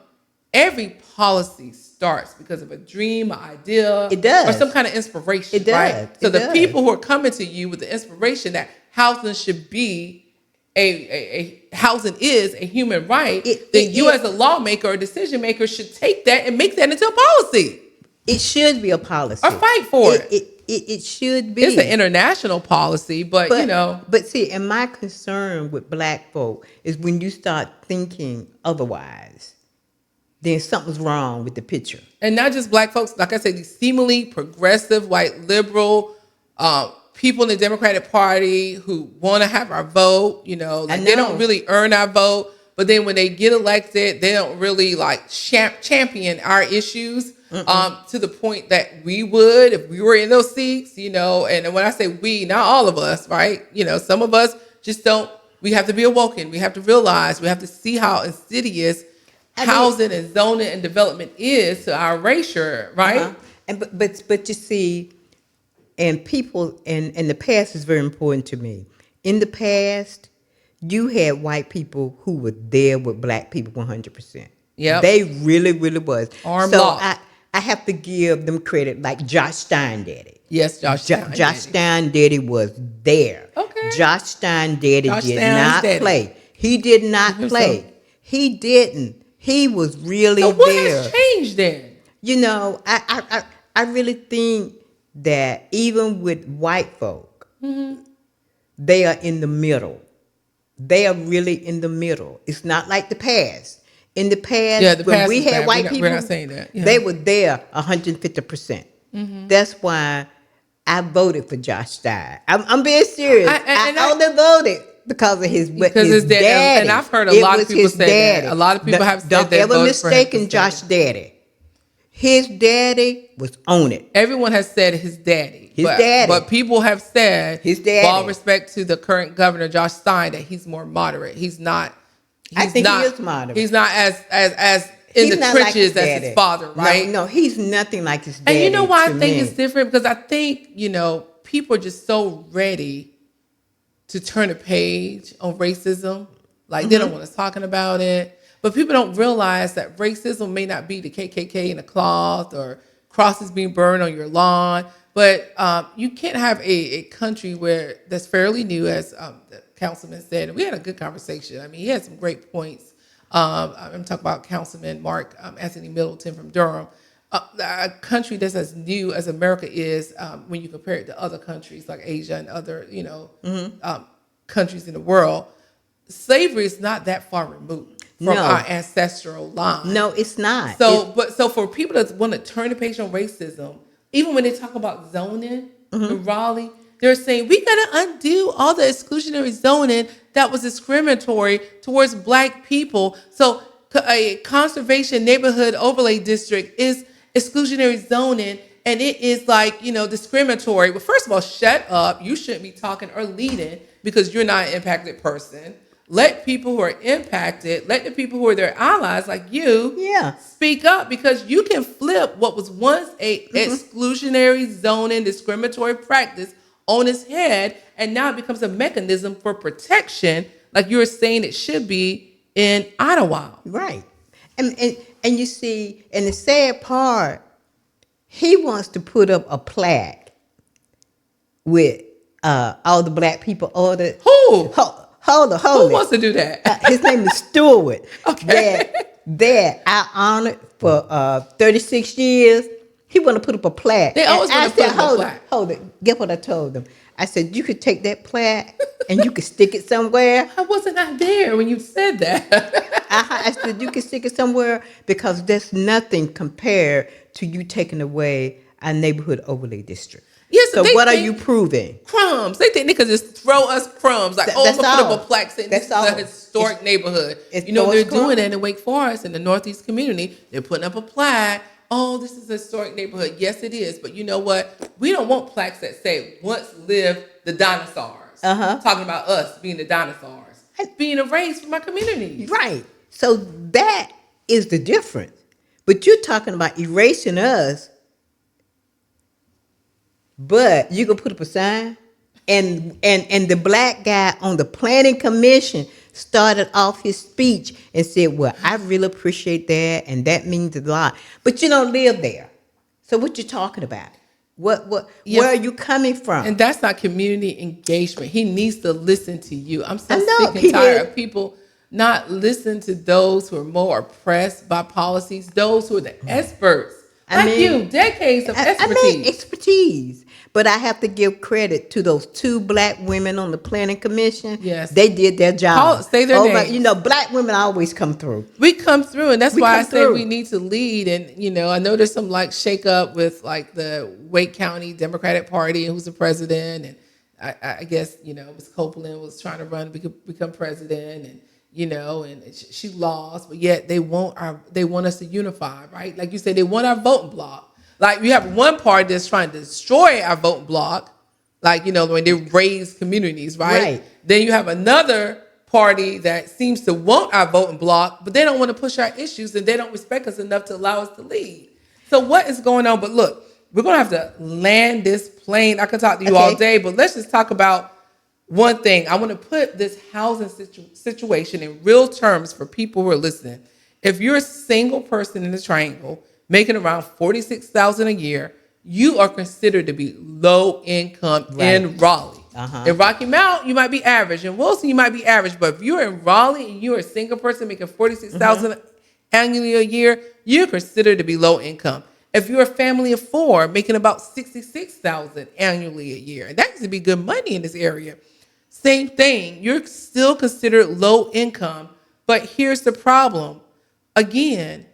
[SPEAKER 2] every policy starts because of a dream, an idea,
[SPEAKER 3] It does.
[SPEAKER 2] or some kind of inspiration.
[SPEAKER 3] It does.
[SPEAKER 2] Right? So
[SPEAKER 3] It
[SPEAKER 2] the
[SPEAKER 3] does.
[SPEAKER 2] people who are coming to you with the inspiration that housing should be a housing is a human right, then you as a lawmaker or decision maker should take that and make that into a policy.
[SPEAKER 3] It should be a policy.
[SPEAKER 2] Or fight for it.
[SPEAKER 3] It should be.
[SPEAKER 2] It's an international policy, but you know.
[SPEAKER 3] But see, and my concern with black folk is when you start thinking otherwise, then something's wrong with the picture.
[SPEAKER 2] And not just black folks, like I said, these seemingly progressive, white, liberal people in the Democratic Party who want to have our vote, you know, like they don't really earn our vote. But then when they get elected, they don't really like champion our issues to the point that we would if we were in those seats, you know. And when I say we, not all of us, right? You know, some of us just don't. We have to be awoken. We have to realize. We have to see how insidious housing and zoning and development is to our erasure, right?
[SPEAKER 3] And but you see, and people and the past is very important to me. In the past, you had white people who were there with black people 100%.
[SPEAKER 2] Yeah,
[SPEAKER 3] they really was.
[SPEAKER 2] Arm
[SPEAKER 3] so
[SPEAKER 2] lock.
[SPEAKER 3] I have to give them credit, like Josh Steindaddy.
[SPEAKER 2] Yes, Josh
[SPEAKER 3] Steindaddy was there.
[SPEAKER 2] Okay.
[SPEAKER 3] Josh Steindaddy
[SPEAKER 2] Josh
[SPEAKER 3] did
[SPEAKER 2] Stein
[SPEAKER 3] not
[SPEAKER 2] Daddy.
[SPEAKER 3] play. He did not play. He didn't. He was really
[SPEAKER 2] So what
[SPEAKER 3] there.
[SPEAKER 2] has changed then?
[SPEAKER 3] You know, I really think that even with white folk, they are in the middle. They are really in the middle. It's not like the past. In the past, when we had white people,
[SPEAKER 2] we're not saying that. Yeah.
[SPEAKER 3] They were there 150%. That's why I voted for Josh Stein. I'm being serious. I only voted because of his daddy.
[SPEAKER 2] And I've heard a lot of people say that. A lot of people have said
[SPEAKER 3] Don't
[SPEAKER 2] they
[SPEAKER 3] ever
[SPEAKER 2] voted for him
[SPEAKER 3] mistaken Josh daddy. His daddy was on it.
[SPEAKER 2] Everyone has said his daddy.
[SPEAKER 3] His daddy.
[SPEAKER 2] But people have said,
[SPEAKER 3] his daddy.
[SPEAKER 2] with all respect to the current governor, Josh Stein, that he's more moderate. He's not.
[SPEAKER 3] I think he is moderate.
[SPEAKER 2] He's not as in the trenches as his father, right?
[SPEAKER 3] No, he's nothing like his daddy.
[SPEAKER 2] And you know why I think
[SPEAKER 3] me.
[SPEAKER 2] it's different? Because I think, you know, people are just so ready to turn a page on racism. Like, they don't want us talking about it. But people don't realize that racism may not be the KKK in a cloth or crosses being burned on your lawn. But you can't have a country where that's fairly new, as the councilman said. And we had a good conversation. I mean, he had some great points. I'm talking about Councilman Mark Anthony Middleton from Durham. A country that's as new as America is, when you compare it to other countries like Asia and other, countries in the world, slavery is not that far removed from our ancestral line.
[SPEAKER 3] No, it's not.
[SPEAKER 2] So for people that want to turn the page on racism, even when they talk about zoning in Raleigh, they're saying we got to undo all the exclusionary zoning that was discriminatory towards Black people. So a conservation neighborhood overlay district is exclusionary zoning, and it is discriminatory. Well, first of all, shut up. You shouldn't be talking or leading because you're not an impacted person. Let people who are impacted, let the people who are their allies like you speak up, because you can flip what was once a exclusionary zoning discriminatory practice on its head, and now it becomes a mechanism for protection, like you were saying it should be in Ottawa.
[SPEAKER 3] Right. And you see, and the sad part, he wants to put up a plaque with all the Black people.
[SPEAKER 2] Who?
[SPEAKER 3] Hold
[SPEAKER 2] Who
[SPEAKER 3] it.
[SPEAKER 2] wants to do that?
[SPEAKER 3] His name is Stewart.
[SPEAKER 2] Okay.
[SPEAKER 3] That I honored for 36 years. He want to put up a plaque.
[SPEAKER 2] They always want to put up a plaque.
[SPEAKER 3] Hold it. Get what I told them. I said, you could take that plaque and you could stick it somewhere.
[SPEAKER 2] I wasn't out there when you said that.
[SPEAKER 3] I said, you can stick it somewhere, because there's nothing compared to you taking away our neighborhood overlay district.
[SPEAKER 2] Yes,
[SPEAKER 3] so what are you proving?
[SPEAKER 2] Crumbs. They think they could just throw us crumbs. Like, I'm going to put up a plaque saying this is a historic neighborhood. They're doing that in Wake Forest, in the Northeast community. They're putting up a plaque. Oh, this is a historic neighborhood. Yes, it is. But you know what? We don't want plaques that say, once lived the dinosaurs. Talking about us being the dinosaurs. Being erased from our community.
[SPEAKER 3] Right. So that is the difference. But you're talking about erasing us, but you can put up a sign, and the Black guy on the planning commission started off his speech and said, well, I really appreciate that, and that means a lot. But you don't live there. So what you talking about? Where are you coming from?
[SPEAKER 2] And that's not community engagement. He needs to listen to you. I'm so sick and tired of people not listening to those who are more oppressed by policies, those who are the experts. Decades of expertise.
[SPEAKER 3] Expertise. But I have to give credit to those 2 Black women on the planning commission.
[SPEAKER 2] Yes.
[SPEAKER 3] They did their job.
[SPEAKER 2] Say their names.
[SPEAKER 3] Black women always come through.
[SPEAKER 2] We come through, and that's why I say we need to lead. And, I know there's some shake up with the Wake County Democratic Party and who's the president. And I guess, Ms. Copeland was trying to run to become president, and and she lost, but yet they want us to unify, right? Like you said, they want our voting block. Like, you have one party that's trying to destroy our voting block, when they raise communities, right? Then you have another party that seems to want our voting block, but they don't want to push our issues, and they don't respect us enough to allow us to lead. So what is going on? But look, we're going to have to land this plane. I could talk to you all day, but let's just talk about one thing. I want to put this housing situation in real terms for people who are listening. If you're a single person in the triangle making around $46,000 a year, you are considered to be low income in Raleigh. In Rocky Mount, you might be average. In Wilson, you might be average. But if you're in Raleigh and you're a single person making $46,000 annually a year, you're considered to be low income. If you're a family of 4 making about $66,000 annually a year, and that used to be good money in this area. Same thing. You're still considered low income, but here's the problem. Again,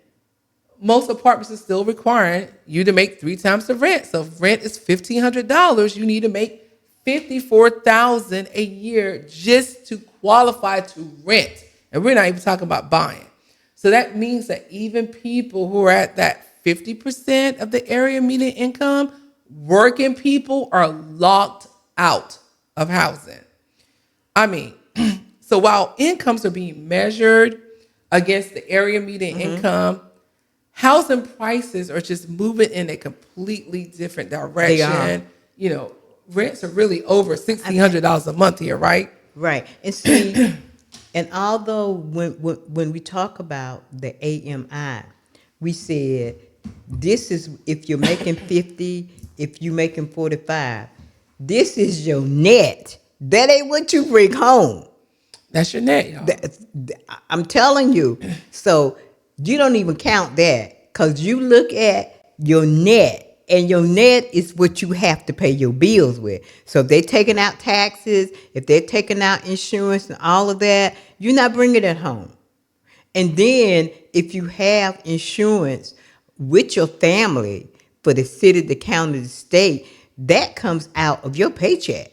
[SPEAKER 2] most apartments are still requiring you to make 3 times the rent. So if rent is $1,500, you need to make $54,000 a year just to qualify to rent. And we're not even talking about buying. So that means that even people who are at that 50% of the area median income, working people are locked out of housing. So while incomes are being measured against the area median income, housing prices are just moving in a completely different direction. Rents are really over $1,600 a month here, right?
[SPEAKER 3] Right. And see, And although when we talk about the AMI, we said this is if you're making 50, if you're making 45, this is your net. That ain't what you bring home.
[SPEAKER 2] That's your net, y'all.
[SPEAKER 3] I'm telling you. So you don't even count that because you look at your net. And your net is what you have to pay your bills with. So if they're taking out taxes, if they're taking out insurance and all of that, you're not bringing it home. And then if you have insurance with your family for the city, the county, the state, that comes out of your paycheck.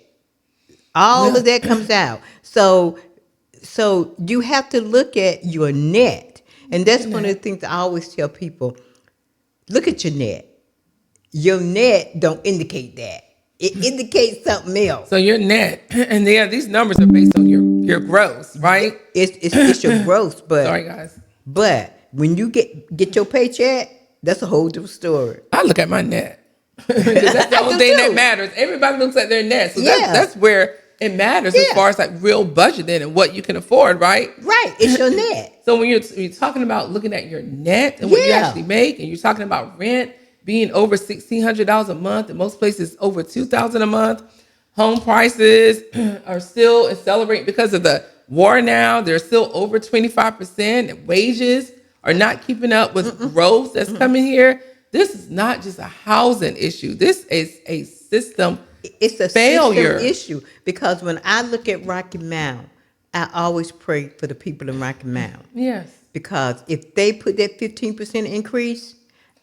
[SPEAKER 3] All of that comes out. So you have to look at your net. And that's one of the things I always tell people, look at your net. Your net don't indicate that. It indicates something else.
[SPEAKER 2] So your net, and these numbers are based on your gross, right?
[SPEAKER 3] It's your gross, but
[SPEAKER 2] sorry guys.
[SPEAKER 3] But when you get your paycheck, that's a whole different story.
[SPEAKER 2] I look at my net. That's the only thing that matters. Everybody looks at their net. So that's where it matters as far as like real budgeting and what you can afford, right?
[SPEAKER 3] Right. It's your net.
[SPEAKER 2] So when you're talking about looking at your net and what you actually make, and you're talking about rent being over $1,600 a month, in most places over $2,000 a month. Home prices are still accelerating because of the war now. They're still over 25%. Wages are not keeping up with growth that's coming here. This is not just a housing issue. This is a system
[SPEAKER 3] It's a
[SPEAKER 2] failure
[SPEAKER 3] system issue. Because when I look at Rocky Mount, I always pray for the people in Rocky Mount.
[SPEAKER 2] Yes.
[SPEAKER 3] Because if they put that 15% increase,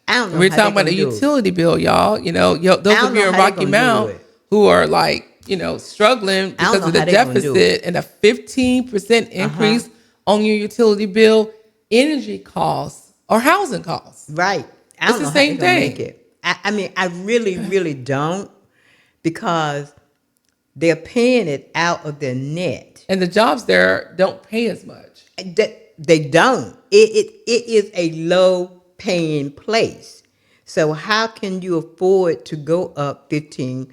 [SPEAKER 3] I don't know.
[SPEAKER 2] We're talking about a utility bill, y'all. You know, those of you in Rocky Mount who are like, struggling because of the deficit and a 15% increase on your utility bill, energy costs or housing costs.
[SPEAKER 3] Right.
[SPEAKER 2] It's the same thing.
[SPEAKER 3] I mean, I really, really don't, because they're paying it out of their net.
[SPEAKER 2] And the jobs there don't pay as much.
[SPEAKER 3] They don't. It is a low paying place. So how can you afford to go up 15%?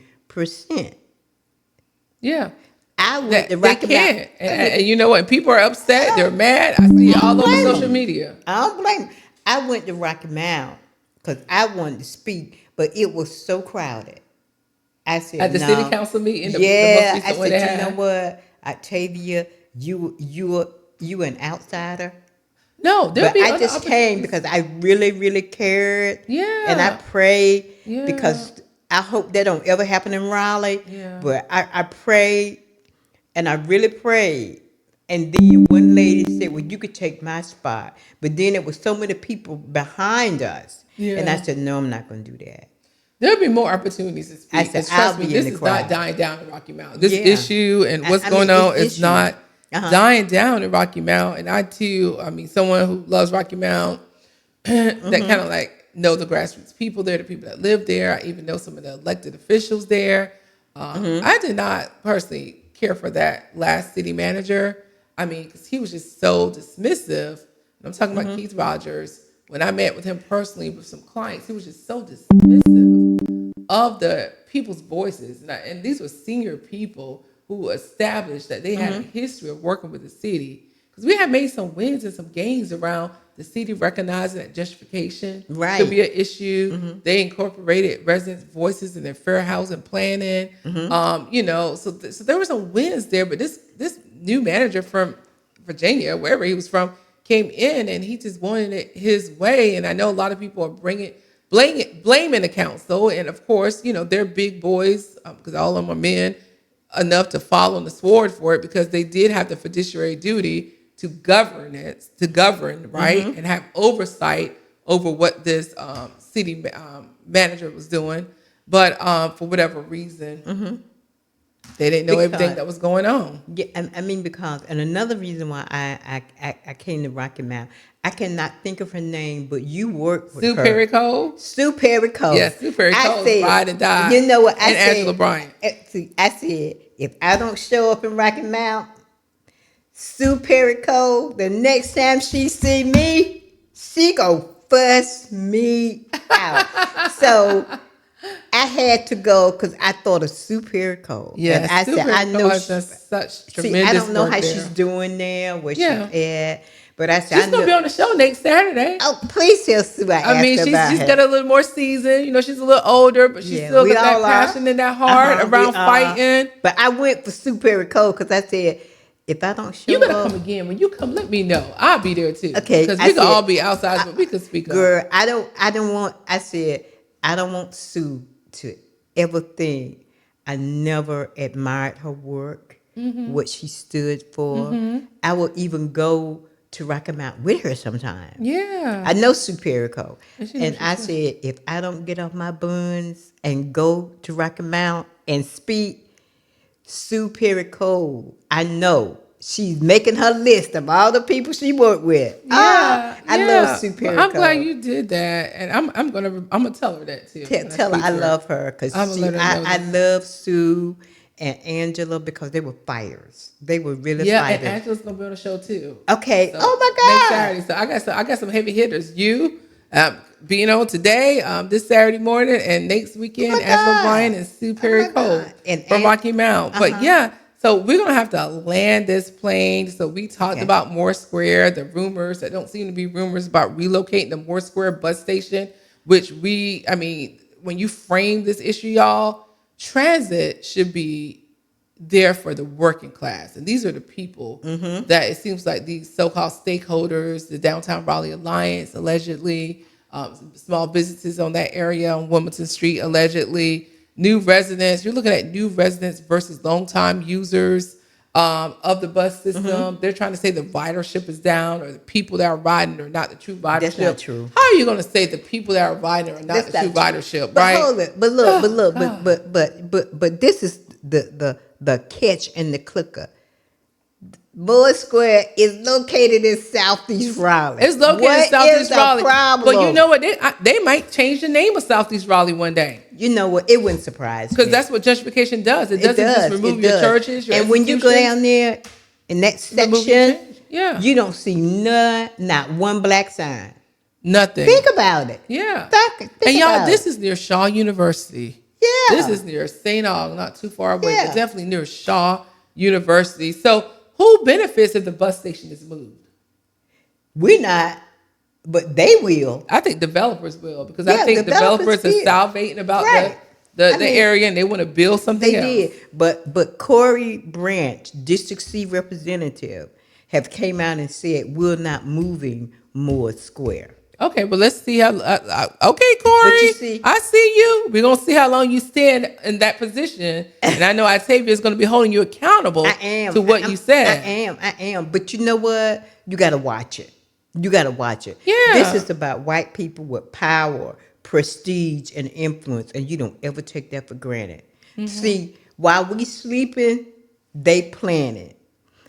[SPEAKER 2] Yeah.
[SPEAKER 3] I went to
[SPEAKER 2] Rocky Mount. And you know what? People are upset. They're mad. I see it all over social media.
[SPEAKER 3] I don't blame them. I went to Rocky Mount because I wanted to speak, but it was so crowded. I said,
[SPEAKER 2] at the city council meeting?
[SPEAKER 3] I said, you know what, Octavia, you an outsider.
[SPEAKER 2] No,
[SPEAKER 3] but I just came because I really, really cared.
[SPEAKER 2] Yeah.
[SPEAKER 3] And I prayed because I hope that don't ever happen in Raleigh.
[SPEAKER 2] Yeah.
[SPEAKER 3] But I prayed, and I really prayed. And then one lady said, well, you could take my spot. But then there was so many people behind us. Yeah. And I said, no, I'm not going to do that.
[SPEAKER 2] There'll be more opportunities to speak. I said, trust me, this is not dying down in Rocky Mount. This issue and what's going on is not dying down in Rocky Mount. And I too, someone who loves Rocky Mount, that kind of like know the grassroots people there, the people that live there. I even know some of the elected officials there. I did not personally care for that last city manager. Because he was just so dismissive. And I'm talking about Keith Rogers. When I met with him personally with some clients, he was just so dismissive of the people's voices. And these were senior people who established that they had a history of working with the city. Because we had made some wins and some gains around the city recognizing that gentrification could be an issue. They incorporated residents' voices in their fair housing planning. So there were some wins there. But this new manager from Virginia, wherever he was from, came in and he just wanted it his way. And I know a lot of people are blaming the council. And of course, they're big boys because all of them are men enough to fall on the sword for it, because they did have the fiduciary duty to govern, right? And have oversight over what this city manager was doing. But for whatever reason, they didn't know everything that was going on.
[SPEAKER 3] Yeah, because, and another reason why I came to Rocky Mount, I cannot think of her name, but you worked with her. Sue Perry Cole.
[SPEAKER 2] Yes, Sue Perry Cole ride and die.
[SPEAKER 3] You know what I said?
[SPEAKER 2] Angela Bryant.
[SPEAKER 3] I said, if I don't show up in Rocky Mount, Sue Perry Cole, the next time she see me, she go fuss me out. So I had to go because I thought of Superior Cole.
[SPEAKER 2] Yeah,
[SPEAKER 3] And I said, I know.
[SPEAKER 2] has done such
[SPEAKER 3] See, I
[SPEAKER 2] tremendous
[SPEAKER 3] don't know
[SPEAKER 2] work
[SPEAKER 3] how
[SPEAKER 2] there.
[SPEAKER 3] she's doing there, where
[SPEAKER 2] Yeah.
[SPEAKER 3] she's at. But I said,
[SPEAKER 2] She's
[SPEAKER 3] I
[SPEAKER 2] gonna
[SPEAKER 3] know.
[SPEAKER 2] be on the show next Saturday.
[SPEAKER 3] Oh, please tell Sue I
[SPEAKER 2] I mean,
[SPEAKER 3] asked about
[SPEAKER 2] she's
[SPEAKER 3] her.
[SPEAKER 2] got a little more season. You know, she's a little older, but she's
[SPEAKER 3] Yeah,
[SPEAKER 2] still
[SPEAKER 3] we
[SPEAKER 2] got that
[SPEAKER 3] all
[SPEAKER 2] passion
[SPEAKER 3] are.
[SPEAKER 2] and that heart around fighting.
[SPEAKER 3] But I went for Superior Cole because I said, if I don't show
[SPEAKER 2] You gotta
[SPEAKER 3] up,
[SPEAKER 2] come again. When you come, let me know. I'll be there too.
[SPEAKER 3] Okay,
[SPEAKER 2] because
[SPEAKER 3] I
[SPEAKER 2] we can
[SPEAKER 3] said,
[SPEAKER 2] all be outside, but we can speak up.
[SPEAKER 3] girl, I don't want. I said, I don't want Sue to ever think I never admired her work, what she stood for. I will even go to Rocky Mount with her sometime.
[SPEAKER 2] Yeah.
[SPEAKER 3] I know Superior Cole.
[SPEAKER 2] And
[SPEAKER 3] And I said, if I don't get off my buns and go to Rocky Mount and speak, Superior Cole, I know she's making her list of all the people she worked with. I love Superior
[SPEAKER 2] Well, I'm
[SPEAKER 3] Cole.
[SPEAKER 2] glad you did that, and I'm gonna tell her that too. when
[SPEAKER 3] Tell her
[SPEAKER 2] speak
[SPEAKER 3] I
[SPEAKER 2] to
[SPEAKER 3] love her because
[SPEAKER 2] I'ma let her know
[SPEAKER 3] I
[SPEAKER 2] that.
[SPEAKER 3] love Sue and Angela because they were fighters. They were really
[SPEAKER 2] Yeah, and
[SPEAKER 3] fighters.
[SPEAKER 2] Angela's gonna be on the show too.
[SPEAKER 3] Okay.
[SPEAKER 2] So,
[SPEAKER 3] Oh my
[SPEAKER 2] next
[SPEAKER 3] God.
[SPEAKER 2] Saturday. So I got some heavy hitters. You being on today, this Saturday morning, and next weekend,
[SPEAKER 3] Oh my
[SPEAKER 2] Angela
[SPEAKER 3] God.
[SPEAKER 2] Bryan and Sue Perry
[SPEAKER 3] Oh my
[SPEAKER 2] Cole
[SPEAKER 3] God. And
[SPEAKER 2] from Rocky Mount. But yeah, so we're gonna have to land this plane. So we talked
[SPEAKER 3] Okay.
[SPEAKER 2] about Moore Square, the rumors that don't seem to be rumors about relocating the Moore Square bus station, which I mean, when you frame this issue, y'all, transit should be there for the working class. And these are the people that it seems like these so-called stakeholders, the Downtown Raleigh Alliance, allegedly, small businesses on that area on Wilmington Street, allegedly, new residents. You're looking at new residents versus longtime users of the bus system. They're trying to say the ridership is down, or the people that are riding are not the true ridership.
[SPEAKER 3] That's not true.
[SPEAKER 2] How are you going to say the people that are riding are not the true ridership,
[SPEAKER 3] But
[SPEAKER 2] right?
[SPEAKER 3] hold it. But look, but this is the catch and the clicker. Moore Square is located in Southeast Raleigh.
[SPEAKER 2] It's located
[SPEAKER 3] What
[SPEAKER 2] in Southeast
[SPEAKER 3] is the
[SPEAKER 2] Raleigh.
[SPEAKER 3] problem?
[SPEAKER 2] But you know what? They might change the name of Southeast Raleigh one day.
[SPEAKER 3] You know what? It wouldn't surprise me.
[SPEAKER 2] Because that's what gentrification does. It doesn't just remove your churches, your
[SPEAKER 3] and when you go down there in that
[SPEAKER 2] remove your
[SPEAKER 3] section,
[SPEAKER 2] change. Yeah.
[SPEAKER 3] you don't see not one black sign.
[SPEAKER 2] Nothing.
[SPEAKER 3] Think about it.
[SPEAKER 2] Yeah.
[SPEAKER 3] Think
[SPEAKER 2] And y'all,
[SPEAKER 3] about
[SPEAKER 2] this
[SPEAKER 3] it.
[SPEAKER 2] is near Shaw University.
[SPEAKER 3] Yeah.
[SPEAKER 2] This is near St. Aug, not too far away,
[SPEAKER 3] Yeah.
[SPEAKER 2] but definitely near Shaw University. So who benefits if the bus station is moved?
[SPEAKER 3] We're not, but they will.
[SPEAKER 2] I think developers will, because
[SPEAKER 3] Yeah,
[SPEAKER 2] I think developers are
[SPEAKER 3] will.
[SPEAKER 2] salivating about
[SPEAKER 3] Right.
[SPEAKER 2] the
[SPEAKER 3] I mean,
[SPEAKER 2] area, and they want to build something
[SPEAKER 3] They
[SPEAKER 2] else.
[SPEAKER 3] did, but Corey Branch, District C representative, have came out and said we're not moving Moore Square.
[SPEAKER 2] Okay, well, let's see how. Okay, Corey,
[SPEAKER 3] But you see-
[SPEAKER 2] I see you. We're gonna see how long you stand in that position, and I know Octavia is gonna be holding you accountable to what you said.
[SPEAKER 3] I am. But you know what? You got to watch it. You got to watch it.
[SPEAKER 2] Yeah.
[SPEAKER 3] This is about white people with power, prestige, and influence, and you don't ever take that for granted. See, while we sleeping, they planning.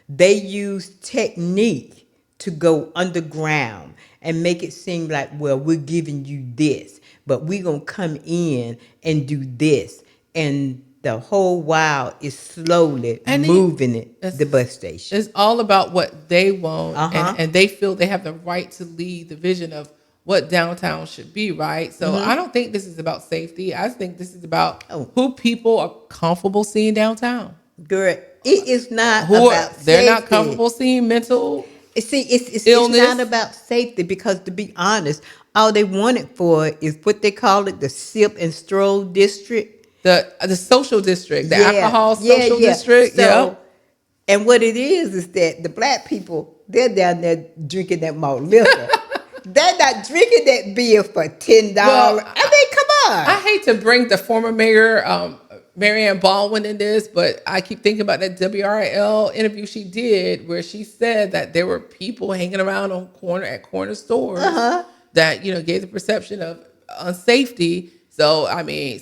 [SPEAKER 3] They use technique to go underground and make it seem like, well, we're giving you this, but we're going to come in and do this. And the whole while is slowly
[SPEAKER 2] And
[SPEAKER 3] moving the bus station.
[SPEAKER 2] It's all about what they want,
[SPEAKER 3] Uh-huh.
[SPEAKER 2] and they feel they have the right to lead the vision of what downtown should be, right? So I don't think this is about safety. I think this is about who people are comfortable seeing downtown.
[SPEAKER 3] Girl, it is not
[SPEAKER 2] Who
[SPEAKER 3] about
[SPEAKER 2] they're not
[SPEAKER 3] safety.
[SPEAKER 2] comfortable seeing mental.
[SPEAKER 3] See, it's
[SPEAKER 2] illness.
[SPEAKER 3] not about safety because, to be honest, all they want it for is what they call it, the sip and stroll district.
[SPEAKER 2] The social district, the alcohol social district.
[SPEAKER 3] So, and what it is that the black people, they're down there drinking that malt liquor. They're not drinking that beer for $10.
[SPEAKER 2] Well,
[SPEAKER 3] I mean, come on.
[SPEAKER 2] I hate to bring the former mayor, Marianne Baldwin, in this, but I keep thinking about that WRL interview she did where she said that there were people hanging around at corner stores that, gave the perception of unsafety. So,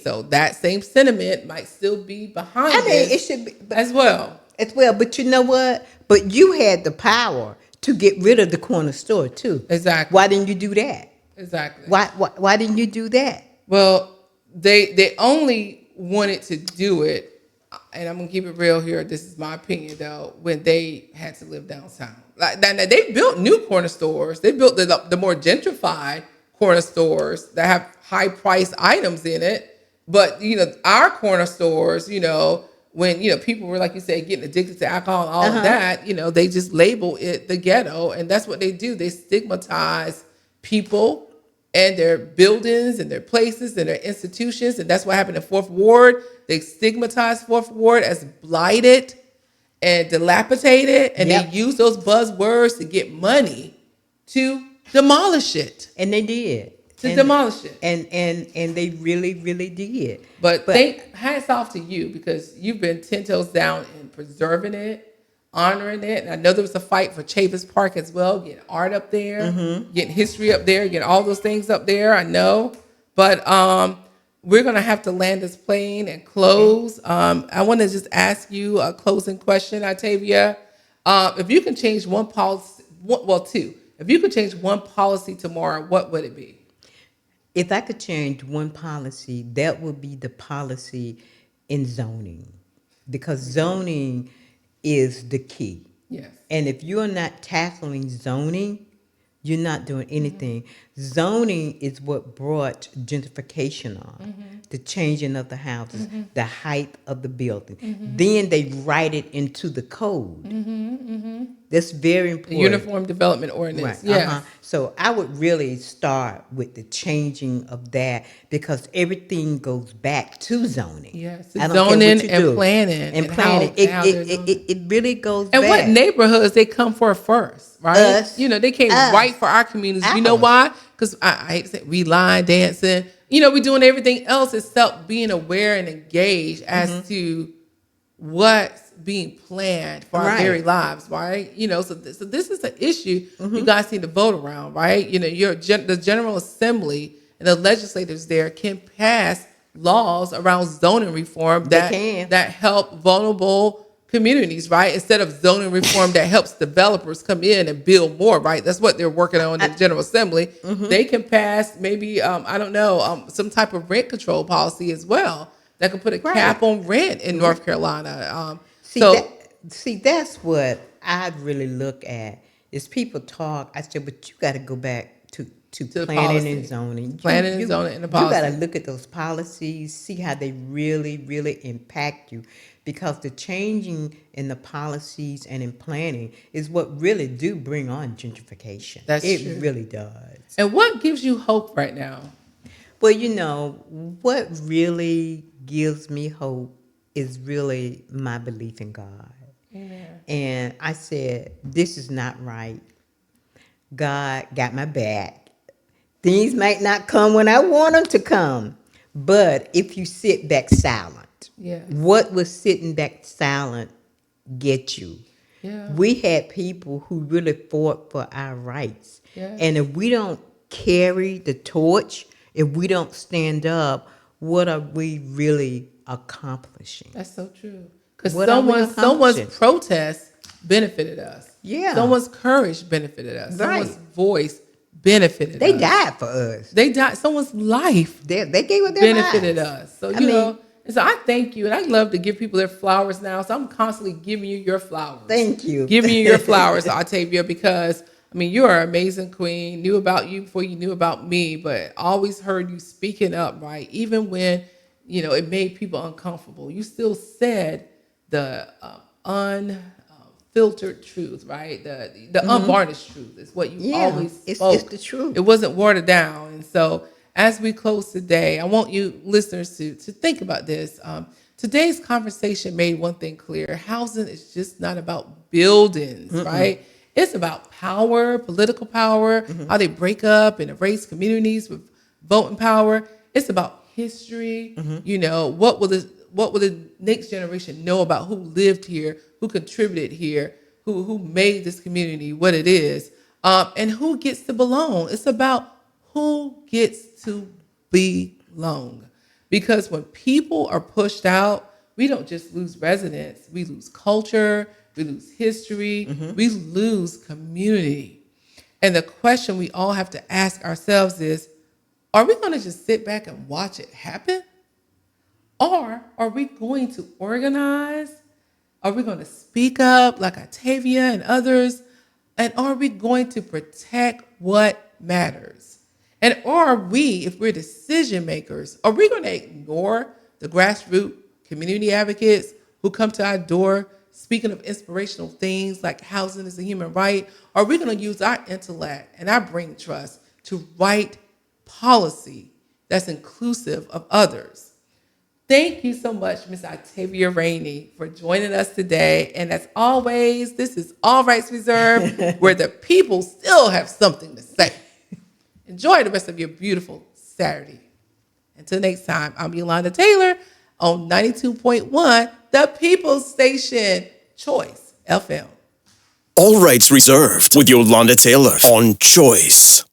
[SPEAKER 2] so that same sentiment might still be behind
[SPEAKER 3] it
[SPEAKER 2] this
[SPEAKER 3] should be
[SPEAKER 2] as well.
[SPEAKER 3] as well. But you know what? But you had the power to get rid of the corner store too.
[SPEAKER 2] Exactly.
[SPEAKER 3] Why didn't you do that?
[SPEAKER 2] Exactly.
[SPEAKER 3] Why didn't you do that?
[SPEAKER 2] Well, they only wanted to do it, and I'm gonna keep it real here. This is my opinion, though. When they had to live downtown, like now they built new corner stores. They built the more gentrified corner stores that have high price items in it. But, our corner stores, when, people were, like you said, getting addicted to alcohol and all of that, they just label it the ghetto. And that's what they do. They stigmatize people and their buildings and their places and their institutions. And that's what happened in Fourth Ward. They stigmatized Fourth Ward as blighted and dilapidated. And they use those buzzwords to get money to demolish it.
[SPEAKER 3] And they did.
[SPEAKER 2] Demolish it.
[SPEAKER 3] And they really, really did.
[SPEAKER 2] But hats off to you, because you've been 10 toes down in preserving it, honoring it. And I know there was a fight for Chavis Park as well, getting art up there, getting history up there, getting all those things up there, I know. But we're going to have to land this plane and close. I want to just ask you a closing question, Octavia. If you can change one policy, two. If you could change one policy tomorrow, what would it be?
[SPEAKER 3] If I could change one policy, that would be the policy in zoning, because zoning is the key.
[SPEAKER 2] Yes.
[SPEAKER 3] And if you're not tackling zoning, you're not doing anything. Zoning is what brought gentrification on, the changing of the houses, the height of the building. Then they write it into the code. That's very important.
[SPEAKER 2] The Uniform Development Ordinance.
[SPEAKER 3] Right.
[SPEAKER 2] Yes.
[SPEAKER 3] So I would really start with the changing of that, because everything goes back to zoning.
[SPEAKER 2] Yes.
[SPEAKER 3] I don't care what
[SPEAKER 2] Zoning
[SPEAKER 3] you
[SPEAKER 2] and
[SPEAKER 3] do.
[SPEAKER 2] planning.
[SPEAKER 3] And planning. It really goes
[SPEAKER 2] and
[SPEAKER 3] back.
[SPEAKER 2] what neighborhoods they come for first, right?
[SPEAKER 3] Us.
[SPEAKER 2] They came right for our communities. You know why? Because I hate to say we line dancing. We doing everything else except being aware and engaged as to what's being planned for our very lives, right? So this is an issue you guys need to vote around, right? The General Assembly and the legislators there can pass laws around zoning reform that help vulnerable communities, right? Instead of zoning reform that helps developers come in and build more, right? That's what they're working on in the General Assembly. They can pass maybe, some type of rent control policy as well that can put a cap on rent in North Carolina.
[SPEAKER 3] That's what I really look at, is people talk. I said, but you got to go back to planning and zoning.
[SPEAKER 2] Planning and zoning and the policy.
[SPEAKER 3] You got to look at those policies, see how they really, really impact you. Because the changing in the policies and in planning is what really do bring on gentrification. It true. Really does.
[SPEAKER 2] And what gives you hope right now?
[SPEAKER 3] Well, what really gives me hope is really my belief in God. Amen. And I said, this is not right. God got my back. Things might not come when I want them to come. But if you sit back silent, what was sitting back silent get you? Yeah. We had people who really fought for our rights. Yeah. And if we don't carry the torch, if we don't stand up, what are we really accomplishing?
[SPEAKER 2] That's so true. Because someone's protest benefited us. Yeah. Someone's courage benefited us. Right. Someone's voice benefited us.
[SPEAKER 3] They died for us.
[SPEAKER 2] They died. Someone's life
[SPEAKER 3] they gave up their
[SPEAKER 2] benefited
[SPEAKER 3] lives.
[SPEAKER 2] us. So, you know, and so I thank you. And I love to give people their flowers now. So I'm constantly giving you your flowers.
[SPEAKER 3] Thank you.
[SPEAKER 2] Giving you your flowers, Octavia, because, you are an amazing queen. Knew about you before you knew about me, but always heard you speaking up, right? Even when, it made people uncomfortable. You still said the unfiltered truth, right? The unvarnished truth is what you always spoke.
[SPEAKER 3] It's the truth.
[SPEAKER 2] It wasn't watered down. And so as we close today, I want you listeners to think about this. Today's conversation made one thing clear. Housing is just not about buildings, right? It's about power, political power, how they break up and erase communities with voting power. It's about history. What will the next generation know about who lived here, who contributed here, who made this community what it is, and who gets to belong. It's about who gets to belong. Because when people are pushed out, we don't just lose residents, we lose culture, we lose history, we lose community. And the question we all have to ask ourselves is, are we going to just sit back and watch it happen? Or are we going to organize? Are we going to speak up like Octavia and others? And are we going to protect what matters? And are we, if we're decision makers, are we going to ignore the grassroots community advocates who come to our door speaking of inspirational things like housing is a human right? Are we going to use our intellect and our brain trust to write policy that's inclusive of others? Thank you so much, Ms. Octavia Rainey, for joining us today. And as always, this is All Rights Reserved, where the people still have something to say. Enjoy the rest of your beautiful Saturday. Until next time, I'm Yolanda Taylor on 92.1, the People's Station, Choice FM.
[SPEAKER 1] All rights reserved with Yolanda Taylor on Choice.